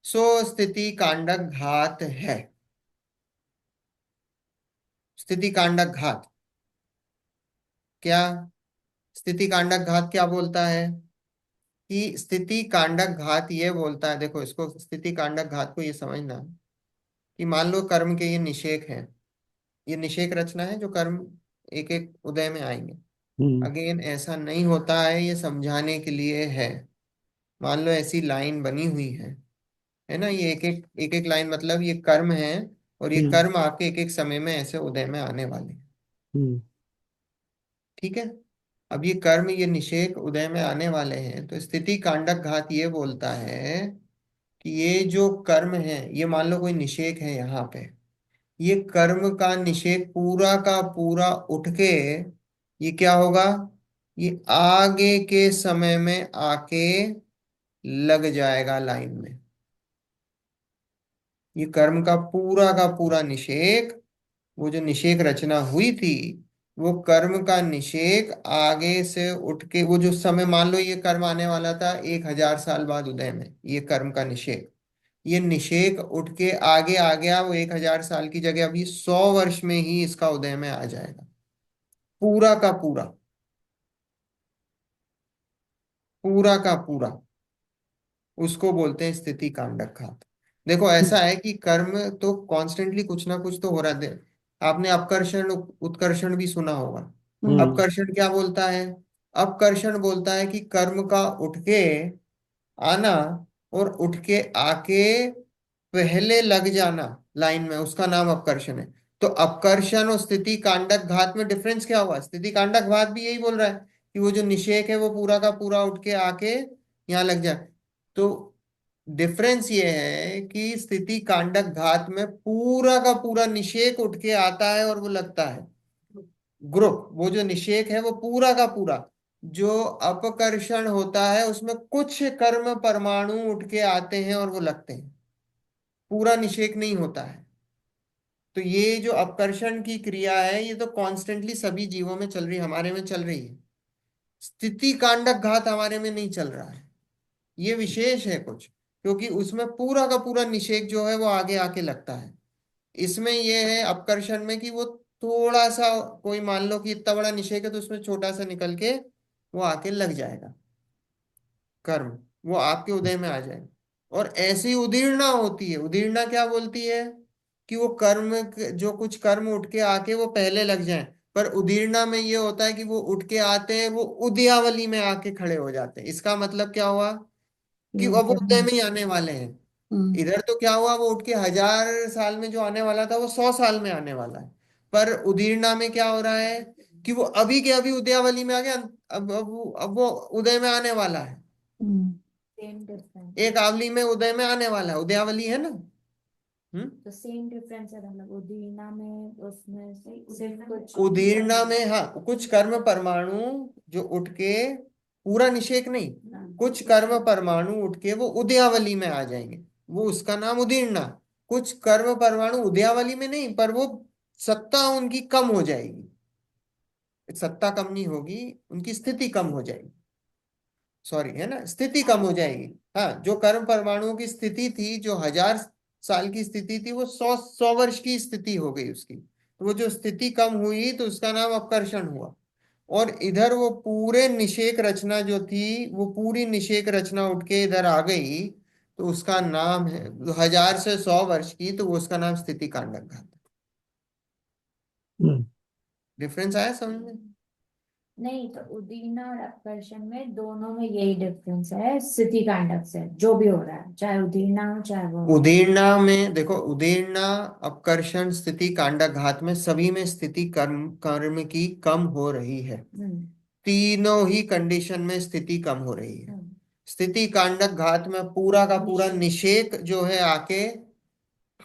सो स्थिति कांडक घात है। स्थिति कांडक घात क्या, स्थिति कांडक घात क्या बोलता है, कि स्थिति कांडक घात ये बोलता है, देखो इसको स्थिति कांडक घात को ये समझना, कि मान लो कर्म के ये निषेक है, ये निषेक रचना है जो कर्म एक एक उदय में आएंगे। हम्म। अगेन ऐसा नहीं होता है, ये समझाने के लिए है। मान लो ऐसी लाइन बनी हुई है ना, ये एक एक लाइन, मतलब ये कर्म है, और ये हम्म। कर्म आपके एक एक समय में ऐसे उदय में आने वाले हैं। हम्म। ठीक है। अब ये कर्म ये निषेक उदय में आने वाले हैं, तो स्थिति कांडक घात ये बोलता है कि ये जो कर्म है, ये मान लो कोई निषेक है यहाँ पे, ये कर्म का निषेक पूरा का पूरा उठ के ये क्या होगा, ये आगे के समय में आके लग जाएगा लाइन में। ये कर्म का पूरा निषेक वो जो निषेक रचना हुई थी, वो कर्म का निषेक आगे से उठ के, वो जो समय मान लो ये कर्म आने वाला था 1,000 साल बाद उदय में, ये कर्म का निषेक, ये निषेक उठ के आगे आ गया, वो 1,000 साल की जगह अभी 100 वर्ष में ही इसका उदय में आ जाएगा, पूरा का पूरा, पूरा का पूरा। उसको बोलते हैं स्थिति कांडक घात। देखो ऐसा है कि कर्म तो कॉन्स्टेंटली कुछ ना कुछ तो हो रहा है। आपने अपकर्षण उत्कर्षण भी सुना होगा। अपकर्षण क्या बोलता है? अपकर्षण बोलता है कि कर्म का उठ के आना और उठ के आके पहले लग जाना लाइन में, उसका नाम अपकर्षण है। तो अपकर्षण और स्थिति कांडक घात में डिफरेंस क्या हुआ? स्थिति कांडक घात भी यही बोल रहा है कि वो जो निषेक है वो पूरा का पूरा उठ के आके यहाँ लग जाए। तो डिफरेंस ये है कि स्थिति कांडक घात में पूरा का पूरा निषेक उठ के आता है और वो लगता है ग्रुप। वो जो निषेक है वो पूरा का पूरा, जो अपकर्षण होता है उसमें कुछ कर्म परमाणु उठ के आते हैं और वो लगते हैं, पूरा निषेक नहीं होता है। तो ये जो अपकर्षण की क्रिया है ये तो कॉन्स्टेंटली सभी जीवों में चल रही है, हमारे में चल रही है। स्थिति कांडक घात हमारे में नहीं चल रहा है, ये विशेष है कुछ, क्योंकि उसमें पूरा का पूरा निषेक जो है वो आगे आके लगता है। इसमें ये है अपकर्षण में कि वो थोड़ा सा, कोई मान लो कि इतना बड़ा निषेक है तो उसमें छोटा सा निकल के वो आके लग जाएगा कर्म, वो आपके उदय में आ जाए। और ऐसी उदीर्णा होती है। उदीर्णा क्या बोलती है? कि वो कर्म जो कुछ कर्म उठ के आके वो पहले लग जाएं। पर उदीर्णा में ये होता है कि वो उठ के आते हैं, वो उदयावली में आके खड़े हो जाते हैं। इसका मतलब क्या हुआ? कि अब वो उदय में ही आने वाले हैं। इधर तो क्या हुआ, वो उठ के 1,000 साल में जो आने वाला था वो 100 साल में आने वाला है। पर उदीर्णा में क्या हो रहा है कि वो अभी के अभी उदयावली में आ गया। अब वो उदय में आने वाला है। Same difference. एक आवली में उदय में आने वाला है, उदयावली है ना। तो सेम डिफरेंस है, मतलब उदीना में उसमें से सिर्फ कुछ उदीर्णा में हाँ कुछ कर्म परमाणु जो उठ के, पूरा निषेक नहीं, कुछ कर्म परमाणु उठ के वो उदयावली में आ जाएंगे, वो उसका नाम उदीर्णा। कुछ कर्म परमाणु उदयावली में नहीं, पर वो सत्ता उनकी कम हो जाएगी। सत्ता कम नहीं होगी, उनकी स्थिति कम हो जाएगी। सॉरी, है ना, स्थिति कम हो जाएगी। हाँ, जो कर्म परमाणुओं की स्थिति थी, जो 1,000 साल की स्थिति थी, वो 100 वर्ष की स्थिति हो गई उसकी। तो वो जो स्थिति कम हुई तो उसका नाम अपकर्षण हुआ। और इधर वो पूरे निषेक रचना जो थी, वो पूरी निषेक रचना उठ के इधर आ गई, तो उसका नाम है 1,000 से 100 वर्ष की, तो वो उसका नाम स्थिति कांडक घात। डिफरेंस आया समझ में? नहीं, तो उदीना और अपकर्षण में दोनों में यही डिफरेंस है, स्थिति कांडक से जो भी हो रहा है, चाहे उदीना हो चाहे वो हो। उदीर्णा में देखो, उदीर्णा, अपकर्षण, स्थिति कांडक घात में सभी में स्थिति कर्म कर्म की कम हो रही है। तीनों ही कंडीशन में स्थिति कम हो रही है। स्थिति कांडक घात में पूरा का पूरा निषेक जो है आके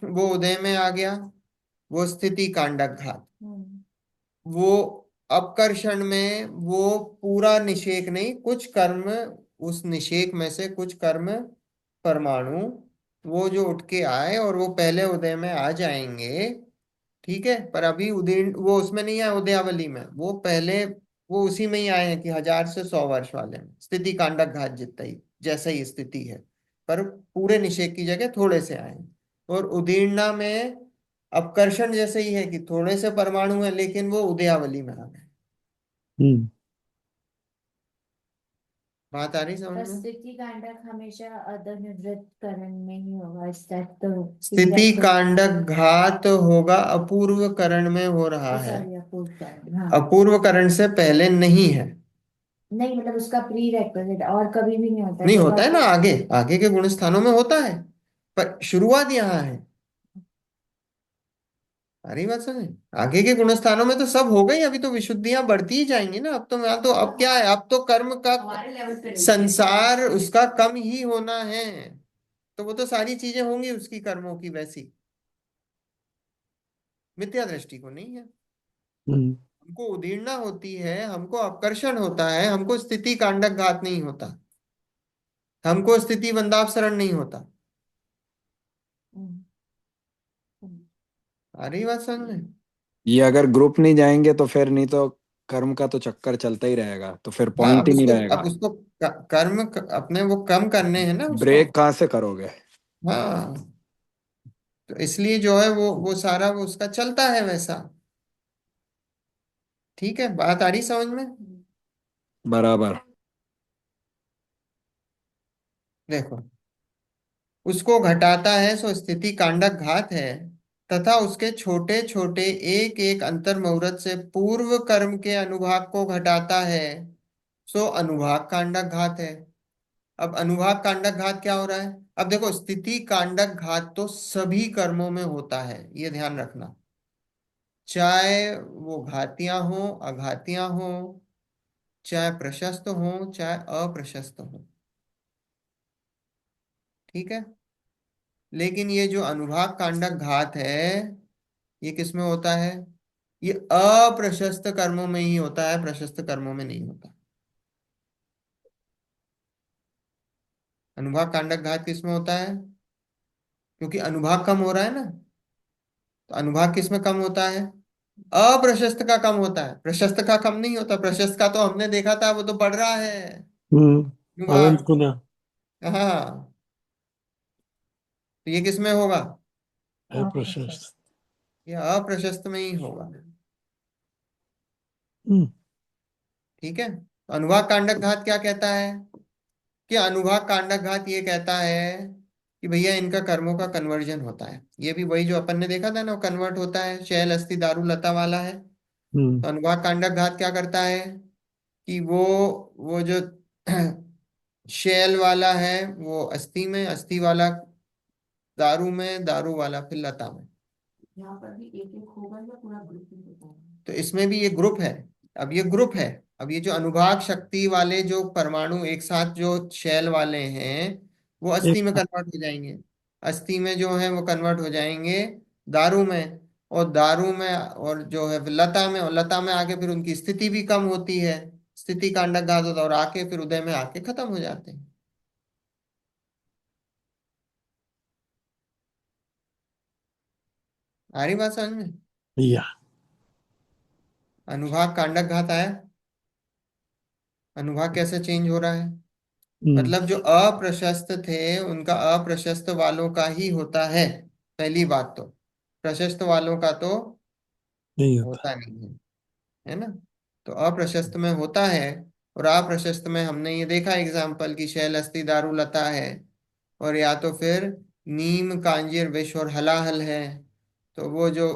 वो उदय में आ गया, वो स्थिति कांडक घात। वो अपकर्षण में वो पूरा निषेक नहीं, कुछ कर्म, उस निषेक में से कुछ कर्म परमाणु वो जो उठ के आए और वो पहले उदय में आ जाएंगे। ठीक है, पर अभी उदय वो उसमें नहीं है उदयावली में, वो पहले वो उसी में ही आए हैं कि 1,000 से 100 वर्ष वाले में, स्थिति कांडक घात जितना ही जैसा ही स्थिति है, पर पूरे निषेक की जगह थोड़े से आए हैं। और उदीर्णा में अपकर्षण जैसे ही है कि थोड़े से परमाणु है, लेकिन वो उदयावली में आ गए। बात आ रही समझ में? स्थिति कांडक हमेशा अधनिवृत्त करण में ही होगा, इस टाइप तो स्थिति कांडक घात होगा अपूर्व करण में हो रहा है, सॉरी, अपूर्व करण, हाँ। अपूर्व करण से पहले नहीं है। नहीं, मतलब उसका प्री रेक्विजिट और कभी भी नहीं होता नहीं जब होता है ना, आप। आगे आगे के गुण स्थानों में होता है, पर शुरुआत यहाँ है। अरे बात समझे, आगे के गुण स्थानों में तो सब हो गई, अभी तो विशुद्धियां बढ़ती ही जाएंगी ना। अब तो यहाँ तो अब क्या है, अब तो कर्म का हमारे लेवल पे संसार उसका कम ही होना है। तो वो तो सारी चीजें होंगी उसकी कर्मों की वैसी, मिथ्या दृष्टि को नहीं है। हमको उदीर्णा होती है, हमको आकर्षण होता है, हमको स्थिति कांडक घात नहीं होता, हमको स्थिति बंदापसरण नहीं होता। हम्म, हम्म। आ रही बात समझ में? ये अगर ग्रुप नहीं जाएंगे तो फिर, नहीं तो कर्म का तो चक्कर चलता ही रहेगा, तो फिर हाँ, पॉइंट ही नहीं रहेगा। अब उसको कर्म अपने वो कम करने हैं ना उसको। ब्रेक कहाँ से करोगे? हाँ, तो इसलिए जो है वो सारा वो उसका चलता है वैसा। ठीक है, बात आ रही समझ में? बराबर। देखो, उसको घटाता है सो स्थिति कांडक घात है, तथा उसके छोटे छोटे एक एक अंतर मुहूर्त से पूर्व कर्म के अनुभाग को घटाता है सो अनुभाग कांडक घात है। अब अनुभाग कांडक घात क्या हो रहा है? अब देखो, स्थिति कांडक घात तो सभी कर्मों में होता है, ये ध्यान रखना। चाहे वो घातियां हो, अघातियां हो, चाहे प्रशस्त हो, चाहे अप्रशस्त हो। ठीक है। लेकिन ये जो अनुभाग कांडक घात है, ये किस में होता है? ये अप्रशस्त कर्मों में ही होता है, प्रशस्त कर्मों में नहीं होता। अनुभाग कांडक घात किस में होता है? क्योंकि अनुभाग कम हो रहा है ना। तो अनुभाग किस में कम होता है? अप्रशस्त का कम होता है, प्रशस्त का कम नहीं होता। प्रशस्त का तो हमने देखा था, वो तो बढ़ रहा है अनंत अनुभाग। गुना हाँ, तो ये किस में होगा? है प्रशस्त। ये अप्रशस्त में ही होगा। हम्म, ठीक है, तो अनुभाग कांडक घात क्या कहता है? कि अनुभाग कांडक घात ये कहता है कि भैया इनका कर्मों का कन्वर्जन होता है। ये भी वही जो अपन ने देखा था ना, वो कन्वर्ट होता है, शैल अस्थि दारू लता वाला है। हम्म, तो अनुभाग कांडक घात क्या करता है कि वो जो शैल वाला है वो अस्थि में, अस्थि वाला दारू में, दारू वाला फिर लता में। यहाँ पर भी एक एक होगा या पूरा ग्रुप में होता है? तो इसमें भी ये ग्रुप है। अब ये ग्रुप है। अब ये जो अनुभाग शक्ति वाले जो परमाणु एक साथ जो शैल वाले हैं, वो एक अस्थि में कन्वर्ट हो जाएंगे। अस्थि में जो है वो कन्वर्ट हो जाएंगे दारू में, और दारू में और जो है फिर लता में, और लता में आके फिर उनकी स्थिति भी कम होती है। स्थिति कांडक घात होता है, और आके फिर उदय में आके खत्म हो जाते हैं। आ रही बात समझ में? या अनुभाग कांडक घात आया। अनुभाग कैसे चेंज हो रहा है? हम्म, मतलब जो अप्रशस्त थे उनका अप्रशस्त वालों का ही होता है, पहली बात तो। प्रशस्त वालों का तो नहीं होता। होता नहीं है ना। तो अप्रशस्त में होता है। और अप्रशस्त में हमने ये देखा एग्जाम्पल की शैल अस्थि दारू लता है, और या तो फिर नीम कांजीर विष और हलाहल है। तो वो जो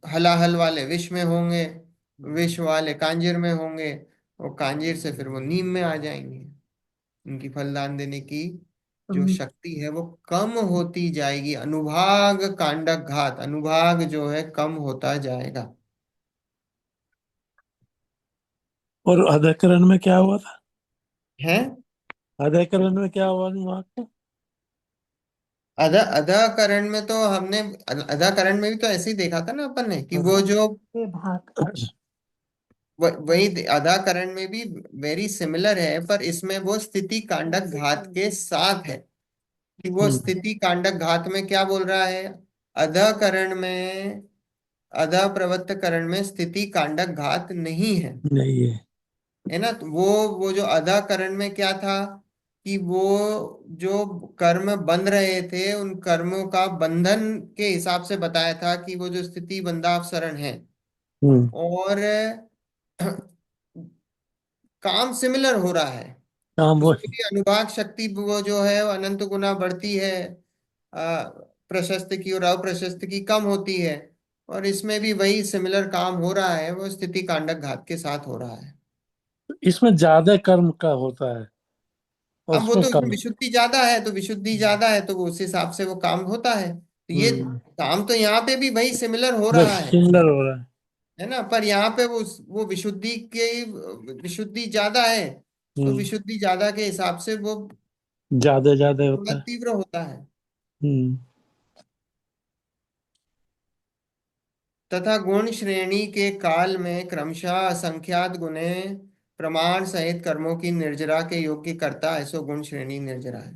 हलाहल वाले विष में होंगे, विष वाले कांजीर में होंगे, और कांजीर से फिर वो नीम में आ जाएंगे। उनकी फलदान देने की जो शक्ति है वो कम होती जाएगी। अनुभाग कांडक घात, अनुभाग जो है कम होता जाएगा। और अधःकरण में क्या हुआ था? है अधःकरण में क्या हुआ वहां का? अदा अदाकरण में तो हमने, अदाकरण में भी तो ऐसे ही देखा था ना अपन ने कि वो जो विभाग। वही अदाकरण में भी वेरी सिमिलर है, पर इसमें वो स्थिति कांडक घात के साथ है। कि वो हम्म, स्थिति कांडक घात में क्या बोल रहा है? अदाकरण में, अदा प्रवृत्त करण में स्थिति कांडक घात नहीं है। नहीं है। है ना। तो वो जो अदा करण में क्या था कि वो जो कर्म बंध रहे थे उन कर्मों का बंधन के हिसाब से बताया था कि वो जो स्थिति बंधावसरण है, हम्म, और काम सिमिलर हो रहा है। काम उसमें वही। भी अनुभाग शक्ति वो जो है वो अनंत गुना बढ़ती है, प्रशस्त की और अप्रशस्त की कम होती है। और इसमें भी वही सिमिलर काम हो रहा है, वो स्थिति कांडक घात के साथ हो रहा है। इसमें ज्यादा कर्म का होता है और अब वो उसमें तो उसमें कम। विशुद्धि ज्यादा है, तो विशुद्धि ज्यादा है तो वो उस हिसाब से वो काम होता है। तो ये हम्म, काम तो यहाँ पे भी वही सिमिलर हो बस रहा सिमिलर हो रहा है। है ना। पर यहाँ पे वो विशुद्धि के, विशुद्धि ज्यादा है। तो हम्म, विशुद्धि ज्यादा के हिसाब से वो ज्यादा ज्यादा थोड़ा होता है। तीव्र होता है। हम्म, तथा गुण श्रेणी के काल में क्रमशः असंख्यात गुणे प्रमाण सहित कर्मों की निर्जरा के योग्य करता है सो गुण श्रेणी निर्जरा है।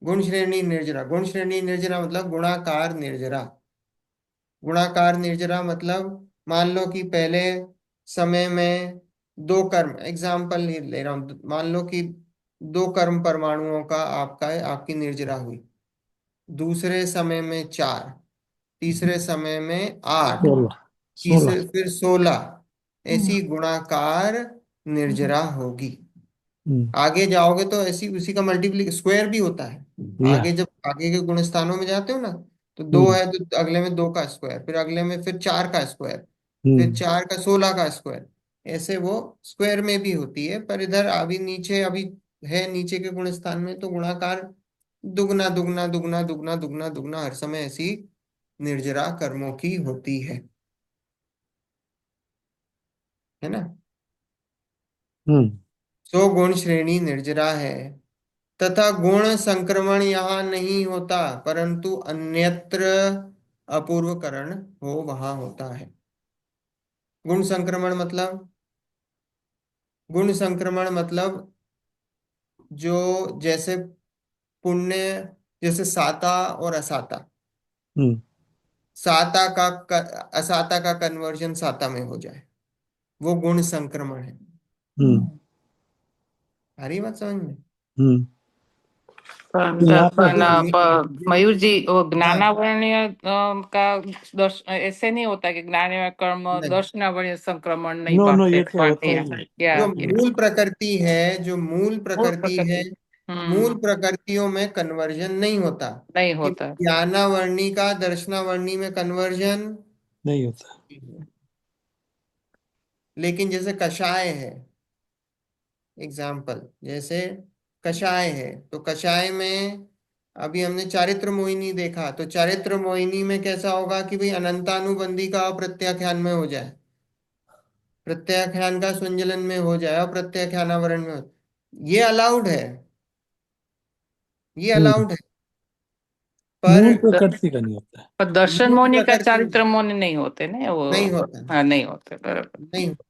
गुण श्रेणी निर्जरा, गुण श्रेणी निर्जरा मतलब गुणाकार निर्जरा। गुणाकार निर्जरा मतलब मान लो कि पहले समय में दो कर्म, एग्जाम्पल ले रहा हूं, मान लो कि दो कर्म परमाणुओं का आपकी निर्जरा हुई, दूसरे समय में चार, तीसरे समय में आठ, 16 16। तीसरे फिर 16, ऐसी गुणाकार निर्जरा होगी। हम्म, आगे जाओगे तो ऐसी उसी का मल्टीप्ली स्क्वायर भी होता है। या आगे जब आगे के गुण स्थानों में जाते हो ना, तो दो हम्म है तो अगले में दो का स्क्वायर, फिर अगले में फिर चार का स्क्वायर, फिर हम्म चार का 16 का स्क्वायर, ऐसे वो स्क्वायर में भी होती है। पर इधर अभी नीचे अभी है, नीचे के गुण स्थान में तो गुणाकार दुगना दुगना दुगना दुगना दुगना दुगना हर समय ऐसी निर्जरा कर्मों की होती है ना। हम्म सो गुण श्रेणी निर्जरा है, तथा गुण संक्रमण यहाँ नहीं होता, परंतु अन्यत्र अपूर्वकरण हो वहां होता है। गुण संक्रमण मतलब, गुण संक्रमण मतलब जो जैसे पुण्य, जैसे साता और असाता, हम्म साता का असाता का कन्वर्जन साता में हो जाए, वो गुण संक्रमण है। हम्म आ रही बात समझ में? हम्म। पण तो यहाँ पे पण मयूर जी वो हाँ, ज्ञानावरणीय का दर्श ऐसे नहीं होता कि ज्ञानावरणीय कर्म नहीं, दर्शनावरणीय संक्रमण नहीं नो नो, पाते ये क्या पाते होता हैं ही क्या जो ये मूल प्रकृति है, जो मूल मूल प्रकृति है, प्रकृति मूल प्रकृतियों में कन्वर्जन नहीं होता। नहीं कि होता ज्ञानावर्णी का दर्शनावर्णी में कन्वर्जन, नहीं होता। लेकिन जैसे कषाय है, एग्जाम्पल जैसे कषाय है, तो कषाय में अभी हमने चारित्र मोहिनी देखा, तो चारित्र मोहिनी में कैसा होगा कि भाई अनंतानुबंधी का प्रत्याख्यान में हो जाए, प्रत्याख्यान का संजलन में हो जाए और प्रत्याख्यानावरण में हो, ये अलाउड है, ये हम्म, अलाउड है। पर मूल प्रकृति का नहीं होता है। पर दर्शन मूल मौनी का प्रकृति चारित्र मौनी नहीं होते ना नहीं वो होता, हाँ नहीं होते बराबर नहीं होता।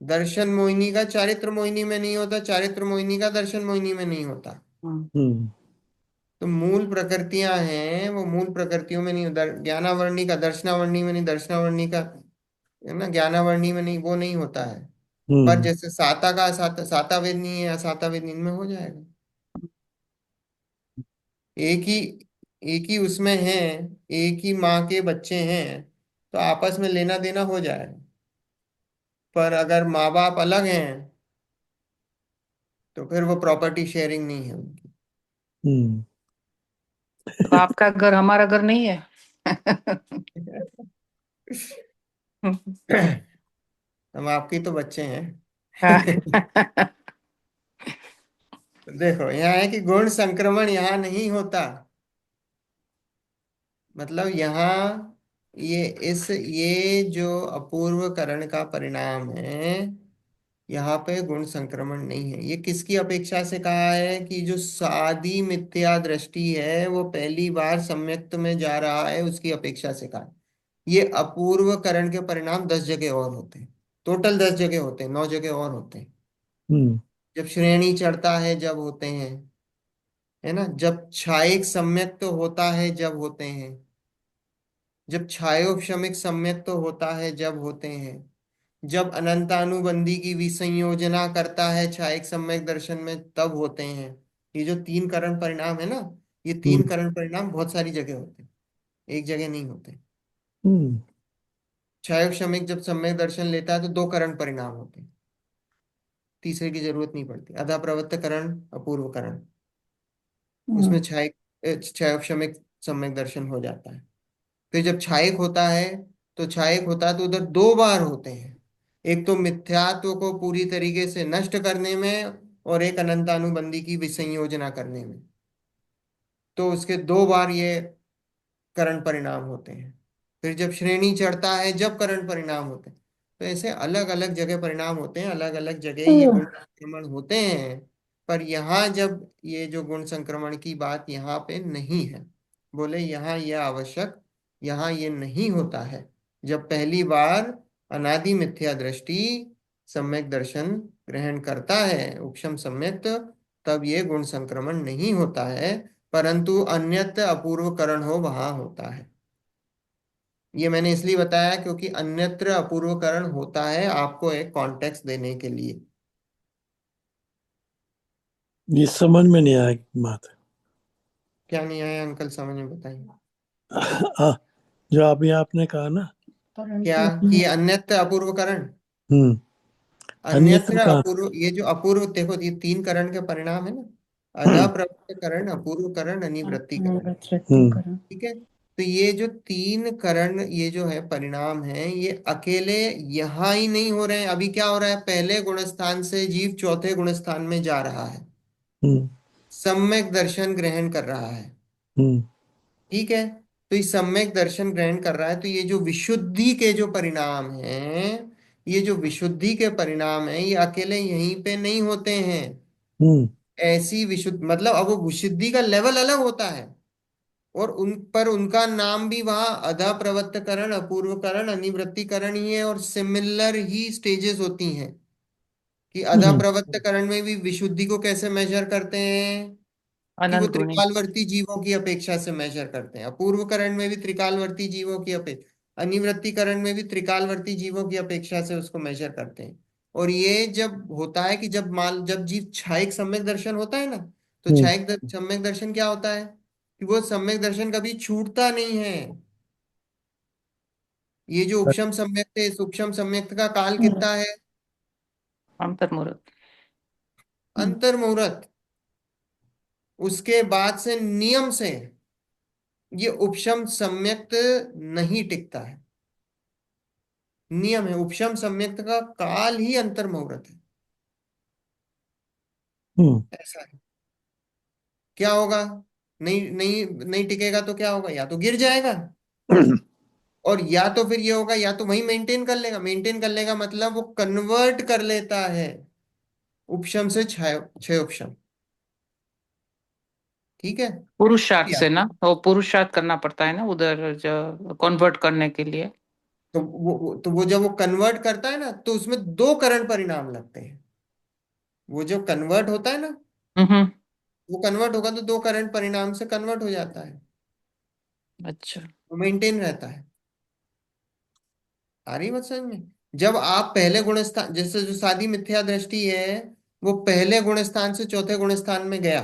दर्शन मोहिनी का चारित्र मोहिनी में नहीं होता, चारित्र मोहिनी का दर्शन मोहिनी में नहीं होता। हम्म तो मूल प्रकृतियां हैं, वो मूल प्रकृतियों में नहीं, ज्ञानावर्णी का दर्शनावर्णी में नहीं, दर्शनावर्णी का है ना ज्ञानावर्णी में नहीं, वो नहीं होता है। पर हम्म जैसे साता का साता वेदनी है, असाता वेदनी में हो जाएगा। एक ही एक ही उसमें है, एक ही माँ के बच्चे हैं, तो आपस में लेना देना हो जाएगा। पर अगर माँ बाप अलग हैं, तो फिर वो प्रॉपर्टी शेयरिंग नहीं है उनकी। हम्म। तो आपका घर हमारा घर नहीं है हम आपके तो बच्चे हैं। हाँ देखो यहाँ है कि गुण संक्रमण यहाँ नहीं होता, मतलब यहाँ ये जो अपूर्व करण का परिणाम है, यहाँ पे गुण संक्रमण नहीं है। ये किसकी अपेक्षा से कहा है कि जो सादी मिथ्या दृष्टि है वो पहली बार सम्यक्त में जा रहा है, उसकी अपेक्षा से कहा है। ये अपूर्व करण के परिणाम 10 जगह और होते हैं, टोटल 10 जगह होते हैं, 9 जगह और होते हैं। हम्म जब श्रेणी चढ़ता है जब होते हैं, है ना, जब क्षायिक सम्यक्त होता है जब होते हैं, जब छायोपशमिक सम्यक्त होता है जब होते हैं, जब अनंतानुबंधी की विसंयोजना करता है छायिक सम्यक दर्शन में तब होते हैं। ये जो तीन करण परिणाम है ना, ये तीन हम्म करण परिणाम बहुत सारी जगह होते हैं, एक जगह नहीं होते। हम्म छायोपशमिक जब सम्यक दर्शन लेता है तो दो करण परिणाम होते हैं, तीसरे की जरूरत नहीं पड़ती। अधा प्रवृत्त करण, अपूर्व करण, उसमें छायोपशमिक सम्यक दर्शन हो जाता है। फिर जब छायक होता है, तो छायक होता है तो उधर दो बार होते हैं, एक तो मिथ्यात्व को पूरी तरीके से नष्ट करने में, और एक अनंतानुबंधी की विसंयोजना करने में। तो उसके दो बार ये करण परिणाम होते हैं। फिर जब श्रेणी चढ़ता है जब करण परिणाम होते हैं। तो ऐसे अलग अलग जगह परिणाम होते हैं, अलग अलग जगह ये गुण संक्रमण होते हैं। पर यहाँ जब ये जो गुण संक्रमण की बात यहाँ पे नहीं है, बोले यहाँ यह आवश्यक, यहाँ ये नहीं होता है। जब पहली बार अनादि मिथ्या दृष्टि सम्यक दर्शन ग्रहण करता है उपशम सम्यक, तब ये गुण संक्रमण नहीं होता है, परंतु अन्यत्र अपूर्व करण हो वहां होता है। ये मैंने इसलिए बताया क्योंकि अन्यत्र अपूर्वकरण होता है, आपको एक कॉन्टेक्स्ट देने के लिए। ये समझ में नहीं आया बात। क्या नहीं आया अंकल, समझ में बताइए। हाँ, जो अभी आपने कहा ना। क्या कि अन्यत्र अपूर्वकरण, हम्म। अन्यत्र अन्यत्र कहाँ? अपूर्व, ये जो अपूर्व देखो, ये तीन करण के परिणाम है ना, अधा प्रवृत्तकरण, अपूर्वकरण, अनिवृत्तिकरण। हम्म। ठीक है, तो ये जो तीन करण, ये जो है परिणाम है, ये अकेले यहाँ ही नहीं हो रहे हैं। अभी क्या हो रहा है, पहले गुणस्थान से जीव चौथे गुणस्थान में जा रहा है, हम्म। सम्यक दर्शन ग्रहण कर रहा है। हम्म। ठीक है, तो ये सम्यक दर्शन ग्रहण कर रहा है, तो ये जो विशुद्धि के जो परिणाम हैं, ये जो विशुद्धि के परिणाम हैं, ये अकेले यहीं पे नहीं होते हैं। हम्म। ऐसी विशुद्ध मतलब अब वो विशुद्धि का लेवल अलग होता है, और उन पर उनका नाम भी वहां अधा प्रवत्तकरण, अपूर्वकरण, अनिवृत्तिकरण ही है, और सिमिलर ही स्टेजेस होती हैं। कि अधा हम्म। प्रवत्तकरण में भी विशुद्धि को कैसे मेजर करते हैं, कि वो अनंत गुणी। त्रिकालवर्ती जीवों की अपेक्षा से मेजर करते हैं। अपूर्वकरण में भी त्रिकालवर्ती जीवों की अपेक्षा, अनिवृत्तिकरण में भी त्रिकालवर्ती जीवों की अपेक्षा से उसको मेजर करते हैं। और ये जब होता है कि जब जीव छायिक सम्यक दर्शन होता है ना, तो हम्म। सम्यक दर्शन क्या होता है, कि वो सम्यक दर्शन कभी छूटता नहीं है। ये जो उपशम सम्यक थे, इस उपशम सम्यक का काल कितना है, अंतर्मुहूर्त। अंतर्मुहूर्त। उसके बाद से नियम से ये उपशम सम्यक नहीं टिकता है। नियम है, उपशम सम्यक का काल ही अंतर्मुहूर्त है। हम्म। ऐसा है। क्या होगा, नहीं नहीं नहीं टिकेगा तो क्या होगा, या तो गिर जाएगा, और या तो फिर ये होगा, या तो वही मेंटेन कर लेगा। मेंटेन कर लेगा मतलब वो कन्वर्ट कर लेता है उपशम से क्षय, क्षय उपशम। ठीक है, पुरुषार्थ या से ना, वो पुरुषार्थ करना पड़ता है ना उधर, जो कन्वर्ट करने के लिए। तो वो जब वो कन्वर्ट करता है ना, तो उसमें दो करण परिणाम लगते हैं। वो जो कन्वर्ट होता है ना, हम्म। वो कन्वर्ट होगा तो दो करंट परिणाम से कन्वर्ट हो जाता है, अच्छा। वो मेंटेन रहता है। आ रही बात समझ में। जब आप पहले गुणस्थान, जैसे जो सादी मिथ्या दृष्टि है, वो पहले गुणस्थान से चौथे गुणस्थान में गया,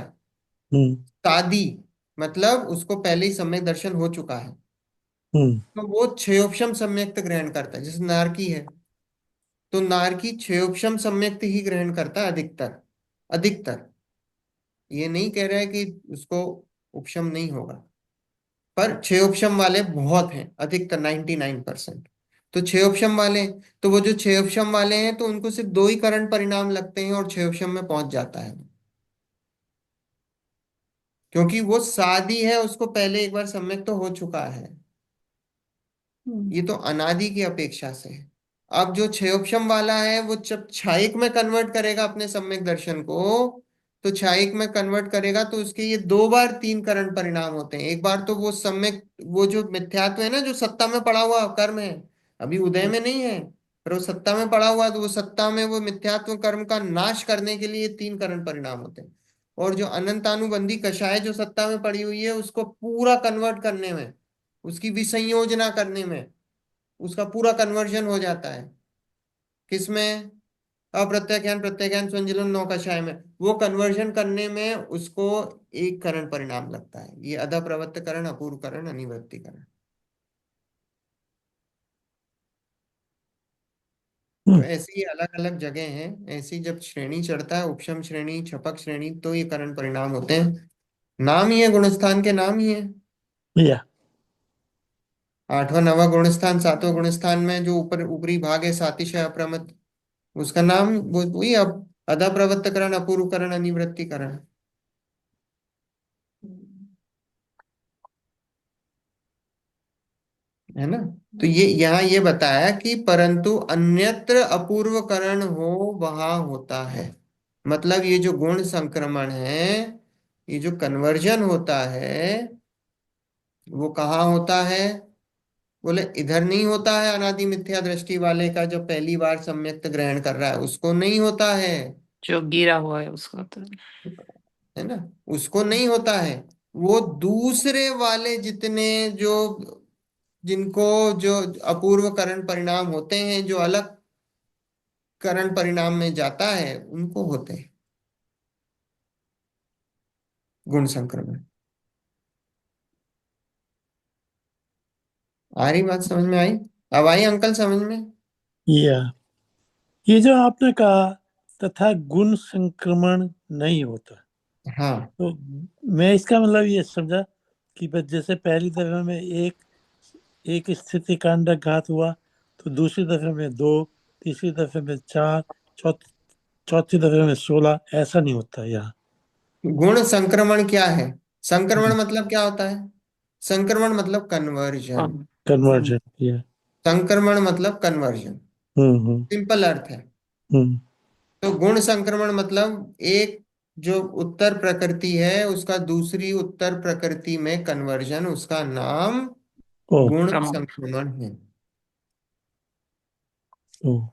हम्म। सादी मतलब उसको पहले ही सम्यक दर्शन हो चुका है, हम्म। तो वो क्षयोपशम सम्यक्त ग्रहण करता है। जैसे नारकी है, तो नारकी क्षयोपशम सम्यक्त ही ग्रहण करता है अधिकतर। अधिकतर, ये नहीं कह रहा है कि उसको उपशम नहीं होगा, पर छह उपशम वाले बहुत हैं, अधिकतर 99%। तो छह उपशम वाले, तो वो जो छह उपशम वाले हैं, तो उनको सिर्फ दो ही करंट परिणाम लगते हैं और छह उपशम में पहुंच जाता है। क्योंकि वो सादी है, उसको पहले एक बार सम्यक तो हो चुका है। ये तो अनादि की अपेक्षा से है। अब जो क्षयोपशम वाला है, वो जब क्षायिक में कन्वर्ट करेगा अपने सम्यक दर्शन को, तो क्षायिक में कन्वर्ट करेगा तो उसके ये दो बार तीन करण परिणाम होते हैं। एक बार तो वो सम्यक, वो जो मिथ्यात्व है ना, जो सत्ता में पड़ा हुआ कर्म है, अभी उदय में नहीं है, पर वो सत्ता में पड़ा हुआ है, तो वो सत्ता में वो मिथ्यात्व कर्म का नाश करने के लिए तीन करण परिणाम होते हैं। और जो अनंतानुबंधी कषाय जो सत्ता में पड़ी हुई है, उसको पूरा कन्वर्ट करने में, उसकी विसंयोजना करने में, उसका पूरा कन्वर्जन हो जाता है। किसमें, अप्रत्याख्यान प्रत्याख्यान संजलन नौकाशाय में, वो कन्वर्जन करने में उसको एक करण परिणाम लगता है। ये अधा प्रवृत्त करण, अपूर्व करण, अनिवृत्ति करण। तो हम्म। ऐसे ही अलग अलग जगह हैं। ऐसी जब श्रेणी चढ़ता है, उपशम श्रेणी, छपक श्रेणी, तो ये करण परिणाम होते हैं। नाम ही है, गुणस्थान के नाम ही है। या। आठवां नवा गुणस्थान, सातवां गुणस्थान में जो ऊपर ऊपरी भाग है, सातिशय अप्रमत, उसका नाम वो वही, अब अधा प्रवर्तकरण, अपूर्वकरण, अनिवृत्तिकरण। है ना। तो ये यहाँ ये बताया कि परंतु अन्यत्र अपूर्वकरण हो, वहां होता है। मतलब ये जो गुण संक्रमण है, ये जो कन्वर्जन होता है, वो कहाँ होता है, बोले इधर नहीं होता है। अनादि मिथ्या दृष्टि वाले का जो पहली बार सम्यक्त ग्रहण कर रहा है, उसको नहीं होता है। जो गिरा हुआ है उसका तो। है ना, उसको नहीं होता है। वो दूसरे वाले जितने जो जिनको जो अपूर्व करण परिणाम होते हैं, जो अलग करण परिणाम में जाता है, उनको होते हैं गुण संक्रमण। आ रही बात समझ में आई? अब आई अंकल समझ में? या ये जो आपने कहा तथा गुण संक्रमण नहीं होता, हाँ, तो मैं इसका मतलब ये समझा कि बस जैसे पहली दफे में एक एक स्थिति का अंडघात हुआ, तो दूसरी दफे में दो, तीसरी दफे में चार, चौथी दफे में 16, ऐसा नहीं होता यहाँ। गुण संक्रमण क्या है? संक्रमण मतलब क्या होता है? संक्रमण मतलब कन्वर्जन। हाँ, कन्वर्जन किया। संक्रमण मतलब कन्वर्जन, हम्म। सिंपल अर्थ है। हम्म। तो गुण संक्रमण मतलब एक जो उत्तर प्रकृति है उसका दूसरी उत्तर प्रकृति में कन्वर्जन, उसका नाम ओ। गुण क्रम। संक्रमण है। ओ।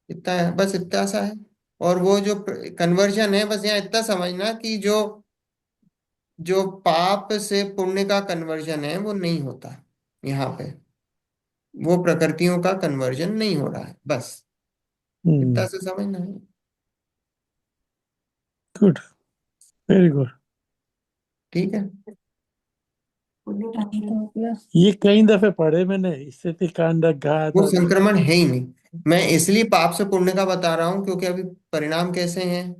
इतना है, बस इतना सा है। और वो जो कन्वर्जन है, बस यहाँ इतना समझना कि जो जो पाप से पुण्य का कन्वर्जन है वो नहीं होता यहाँ पे। वो प्रकृतियों का कन्वर्जन नहीं हो रहा है, बस इतना हम्म। से समझना है। Good, very good. ठीक है। ये कई दफे पढ़े मैंने, स्थिति कांड घात वो और संक्रमण है ही नहीं। मैं इसलिए पाप से पुण्य का बता रहा हूं क्योंकि अभी परिणाम कैसे हैं?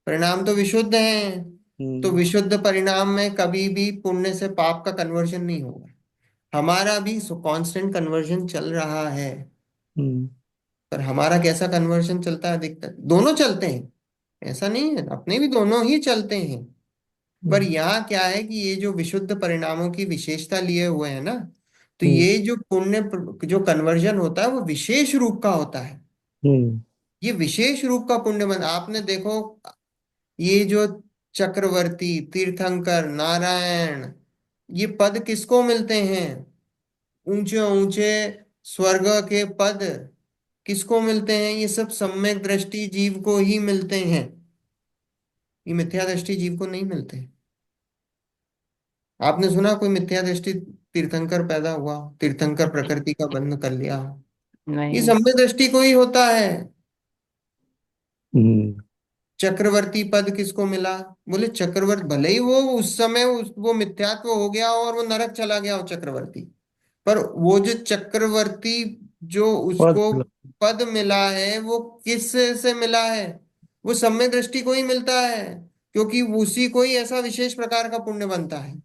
परिणाम तो विशुद्ध हैं। तो हम्म। विशुद्ध परिणाम में कभी भी पुण्य से पाप का कन्वर्जन नहीं होगा। हमारा भी कांस्टेंट कन्वर्जन चल रहा है। हम्म। पर हमारा कैसा कन्वर्जन चलता है? अधिकतर दोनों चलते हैं, ऐसा नहीं है, अपने भी दोनों ही चलते हैं। पर हम्म। यहाँ क्या है कि ये जो विशुद्ध परिणामों की विशेषता लिए हुए है ना, तो हम्म। ये जो पुण्य जो कन्वर्जन होता है वो विशेष रूप का होता है। हम्म। ये विशेष रूप का पुण्य बन, आपने देखो, ये जो चक्रवर्ती, तीर्थंकर, नारायण, ये पद किसको मिलते हैं? ऊंचे ऊंचे स्वर्ग के पद किसको मिलते हैं? ये सब सम्यक दृष्टि जीव को ही मिलते हैं। ये मिथ्या दृष्टि जीव को नहीं मिलते। आपने सुना कोई मिथ्या दृष्टि तीर्थंकर पैदा हुआ, तीर्थंकर प्रकृति का बंध कर लिया? ये नहीं। सम्यक दृष्टि को ही होता है। हम्म। चक्रवर्ती पद किसको मिला? बोले चक्रवर्ती, भले ही वो उस समय वो मिथ्यात्व हो गया और वो नरक चला गया वो चक्रवर्ती, पर वो जो चक्रवर्ती जो पद उसको मिला। पद मिला है वो किस से मिला है? वो सम्यक दृष्टि को ही मिलता है, क्योंकि उसी को ही ऐसा विशेष प्रकार का पुण्य बनता है।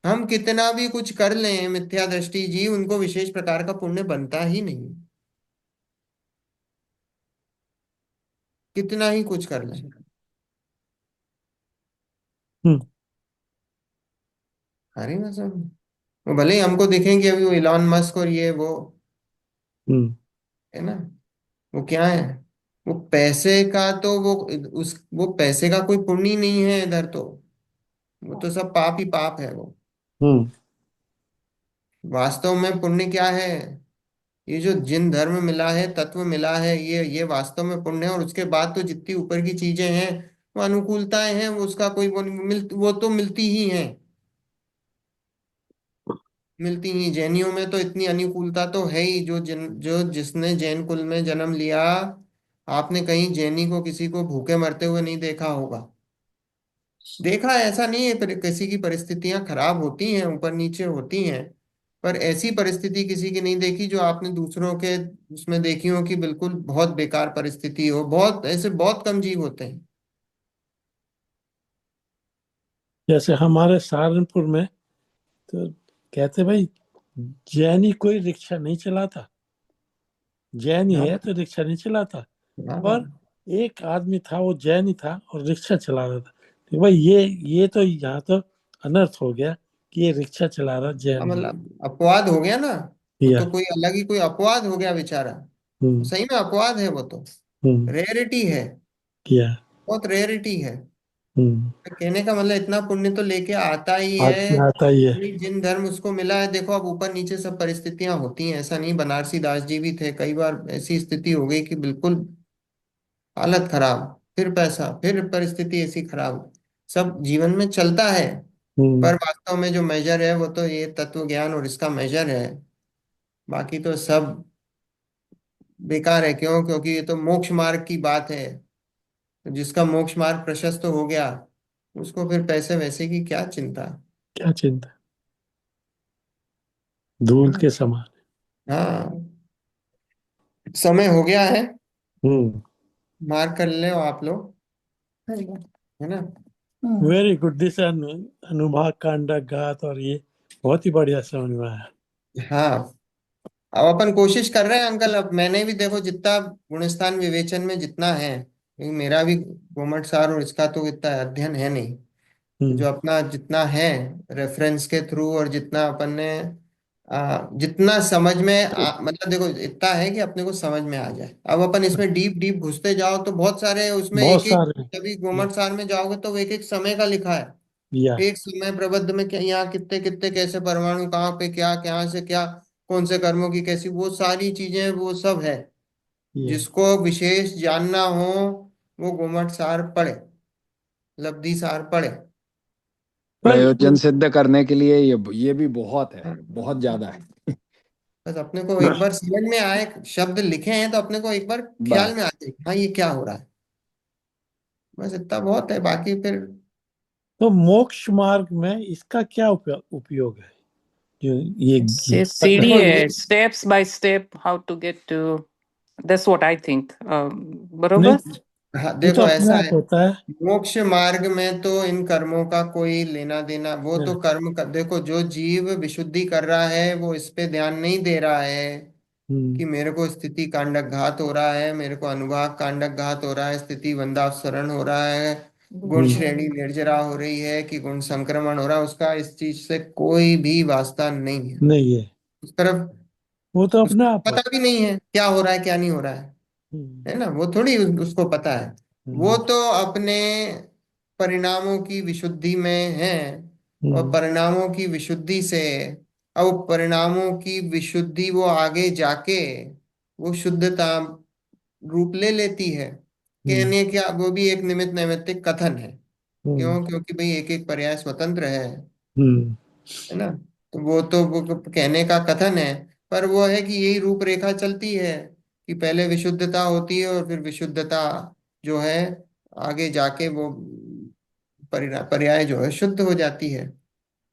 हम कितना भी कुछ कर लें मिथ्या दृष्टि जी, उनको विशेष प्रकार का पुण्य बनता ही नहीं, कितना ही कुछ कर लें। हम्म। अरे ना सब, वो भले ही हमको दिखें कि अभी वो इलॉन मस्क और ये वो हम्म। है ना, वो क्या है, वो पैसे का तो वो पैसे का कोई पुण्य ही नहीं है इधर तो। वो तो सब पाप ही पाप है वो। हम्म। वास्तव में पुण्य क्या है? ये जो जिन धर्म मिला है, तत्व मिला है, ये वास्तव में पुण्य है। और उसके बाद तो जितनी ऊपर की चीजें हैं, वो अनुकूलताएं हैं, वो उसका कोई वो तो मिलती ही हैं। मिलती ही, जैनियों में तो इतनी अनुकूलता तो है ही, जो जिसने जैन कुल में जन्म लिया, आपने कहीं जैनी को किसी को भूखे मरते हुए नहीं देखा होगा। देखा है, ऐसा नहीं है, किसी की परिस्थितियां खराब होती हैं, ऊपर नीचे होती हैं, पर ऐसी परिस्थिति किसी की नहीं देखी जो आपने दूसरों के उसमें देखी हो कि बिल्कुल बहुत बेकार परिस्थिति हो। बहुत ऐसे बहुत कम जीव होते हैं। जैसे हमारे सहारनपुर में, तो कहते भाई जैनी कोई रिक्शा नहीं चलाता, जैनी हाँ, है तो रिक्शा नहीं चलाता। हाँ। पर एक आदमी था, वो जैनी था और रिक्शा चला रहा था। तो भाई ये तो यहाँ तो अनर्थ हो गया कि ये रिक्शा चला रहा जैन है। मतलब अपवाद हो गया ना। वो या। तो कोई अलग ही कोई अपवाद हो गया बेचारा। हम्म। सही में अपवाद है वो तो, हम्म। रेयरिटी है, किया। बहुत रेयरिटी है। हम्म। कहने का मतलब इतना पुण्य तो लेके आता ही आदमी है। आता ही है। जिन धर्म उसको मिला है, देखो अब ऊपर नीचे सब परिस्थितियां होती हैं, ऐसा नहीं। बनारसी दास जी भी थे, कई बार ऐसी स्थिति हो गई कि बिल्कुल हालत खराब, फिर पैसा, फिर परिस्थिति ऐसी खराब, सब जीवन में चलता है। हम्म। पर वास्तव में जो मेजर है वो तो ये तत्व ज्ञान और इसका मेजर है। बाकी तो सब बेकार है। क्यों? क्योंकि ये तो मोक्ष मार्ग की बात है। तो जिसका मोक्ष मार्ग प्रशस्त हो गया, उसको फिर पैसे वैसे की क्या चिंता। क्या चिंता, है धूल ना? के समान। हाँ, समय हो गया है। हम्म। मार्क कर ले आप लोग, कर लिया। है ना? वेरी गुड, दिस अनुभाग कांडक घात और ये बहुत ही बढ़िया समझ में आया। हाँ, अब अपन कोशिश कर रहे हैं अंकल। अब मैंने भी देखो जितना गुणस्थान विवेचन में जितना है, क्योंकि मेरा भी गोमट सार और इसका तो इतना अध्ययन है नहीं। तो हम्म। जो अपना जितना है रेफरेंस के थ्रू, और जितना अपन ने जितना समझ में मतलब देखो इतना है कि अपने को समझ में आ जाए। अब अपन इसमें डीप डीप घुसते जाओ तो बहुत सारे उसमें बहुत एक एक, सारे। कभी गोमट सार में जाओगे तो एक एक समय का लिखा है। या एक समय प्रबंध में क्या, यहाँ कितने कितने कैसे परमाणु, कहाँ पे क्या, कहाँ से क्या, कौन से कर्मों की कैसी, वो सारी चीजें वो सब है। या जिसको विशेष जानना हो वो गोमट सार पढ़े, लब्धि सार पढ़े। पर प्रयोजन सिद्ध करने के लिए ये भी बहुत है, हाँ, बहुत ज्यादा है। बस अपने को एक बार समझ में आए, शब्द लिखे हैं तो अपने को एक बार ख्याल में आ बस। जाए हाँ ये क्या हो रहा है। बस इतना बहुत है, बाकी फिर तो मोक्ष मार्ग में इसका क्या उपयोग है, जो ये ये सीढ़ी देखो ये, है, steps by step how to get to, that's what I think. नहीं, बरोबर। हाँ ये तो देखो अपने ऐसा आप है। होता है। मोक्ष मार्ग में तो इन कर्मों का कोई लेना देना, वो तो कर्म कर, देखो जो जीव विशुद्धि कर रहा है वो इस पे ध्यान नहीं दे रहा है हम्म। कि मेरे को स्थिति कांडक घात हो रहा है, मेरे को अनुभाग कांडक घात हो रहा है, स्थिति बंधावसरण हो रहा है, गुण हम्म। श्रेणी निर्जरा हो रही है कि गुण संक्रमण हो रहा है। उसका इस चीज से कोई भी वास्ता नहीं है। नहीं है, उस तरफ वो तो अपने उसको आप पता होता भी नहीं है क्या हो रहा है क्या नहीं हो रहा है। हम्म। है ना? वो थोड़ी उसको पता है। वो हम्म। तो अपने परिणामों की विशुद्धि में है, और हम्म। परिणामों की विशुद्धि से, अब परिणामों की विशुद्धि वो आगे जाके वो शुद्धता रूप ले लेती है। हम्म। कहने क्या, वो भी एक निमित्त नैमित्तिक कथन है। हम्म। क्यों? क्योंकि भाई एक एक पर्याय स्वतंत्र हम्म। है ना? तो वो कहने का कथन है। पर वो है कि यही रूपरेखा चलती है कि पहले विशुद्धता होती है और फिर विशुद्धता जो है आगे जाके वो पर्याय जो है शुद्ध हो जाती है।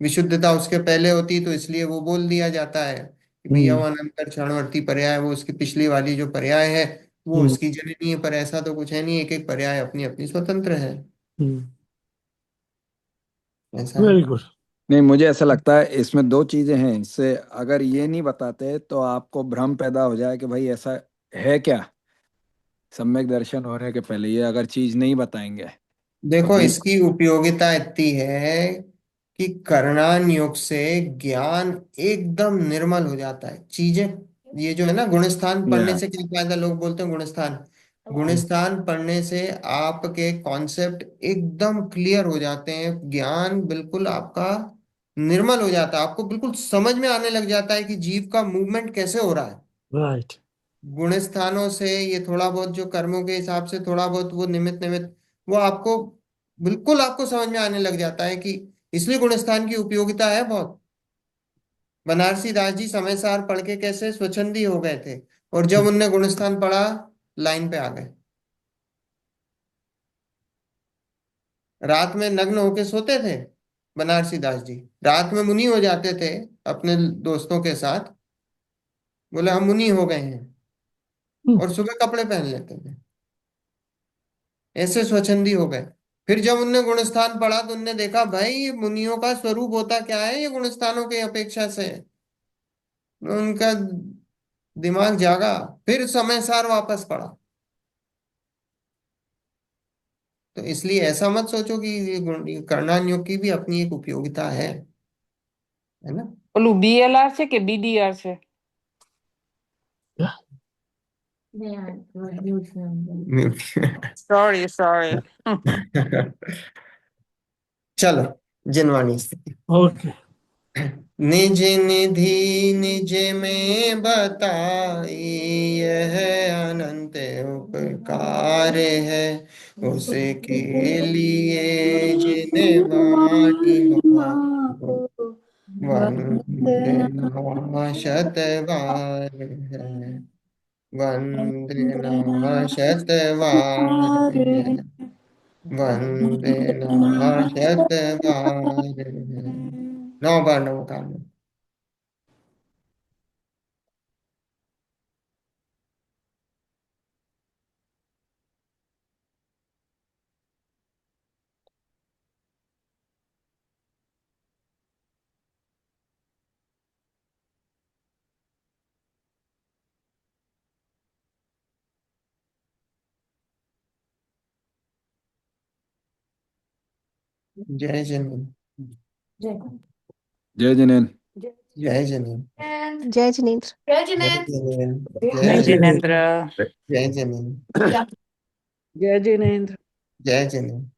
विशुद्धता उसके पहले होती है तो इसलिए वो बोल दिया जाता है कि भाई हम्म। यौवन अंतर क्षणवर्ती पर्याय, वो उसकी पिछली वाली जो पर्याय है वो हम्म। उसकी जननी है। पर ऐसा तो कुछ है नहीं, एक एक पर्याय अपनी अपनी स्वतंत्र है। हम्म। ऐसा है। Very good. नहीं, मुझे ऐसा लगता है इसमें दो चीजें हैं। इससे अगर ये नहीं बताते तो आपको भ्रम पैदा हो जाए कि भाई ऐसा है क्या। सम्यक दर्शन होने के पहले ये अगर चीज नहीं बताएंगे तो देखो फिर। इसकी उपयोगिता इतनी है कि करणान योग से ज्ञान एकदम निर्मल हो जाता है। चीजें, ये जो है ना, गुणस्थान पढ़ने या से क्या फायदा, लोग बोलते हैं गुणस्थान, हम्म। गुणस्थान पढ़ने से आपके कॉन्सेप्ट एकदम क्लियर हो जाते हैं। ज्ञान बिल्कुल आपका निर्मल हो जाता है, आपको बिल्कुल समझ में आने लग जाता है कि जीव का मूवमेंट कैसे हो रहा है। राइट। गुण स्थानों से ये थोड़ा बहुत जो कर्मों के हिसाब से थोड़ा बहुत वो निमित्त निमित्त वो आपको बिल्कुल आपको समझ में आने लग जाता है कि इसलिए गुण स्थान की उपयोगिता है बहुत। बनारसी दास जी समय सार पढ़ के कैसे स्वच्छंदी हो गए थे, और जब उनने गुणस्थान पढ़ा लाइन पे आ गए। रात में नग्न होके सोते थे बनारसी दास जी, रात में मुनि हो जाते थे अपने दोस्तों के साथ, बोले हम मुनि हो गए हैं, हम्म। और सुबह कपड़े पहन लेते थे। ऐसे स्वच्छंदी हो गए। फिर जब उनने गुणस्थान पढ़ा तो उनने देखा भाई ये मुनियों का स्वरूप होता क्या है, ये गुणस्थानों की अपेक्षा से। उनका दिमाग जागा, फिर समय सार वापस पढ़ा। तो इसलिए ऐसा मत सोचो कि ये करणान योग की भी अपनी एक उपयोगिता है ना? ઓલું BLR છે કે BDR છે? नहीं यार, म्यूट में हूँ। Sorry sorry. चलो, जिनवाणी स्थिति। ओके। निज निधि निज में बताई, यह अनंत उपकार है उसके लिए जिन वाणी हो। वंदे शतवार है, वंदे शतवार है, वंदे शतवार है। 9 बार नमोकार में। जय जनीन। जय जय जिनेन। जय जनीन। जय जिनेंद्र। जय जय जिनेंद्र। जनीन। जय जिनेंद्र। जय जनीन। जय जिनेंद्र। जय जनीन।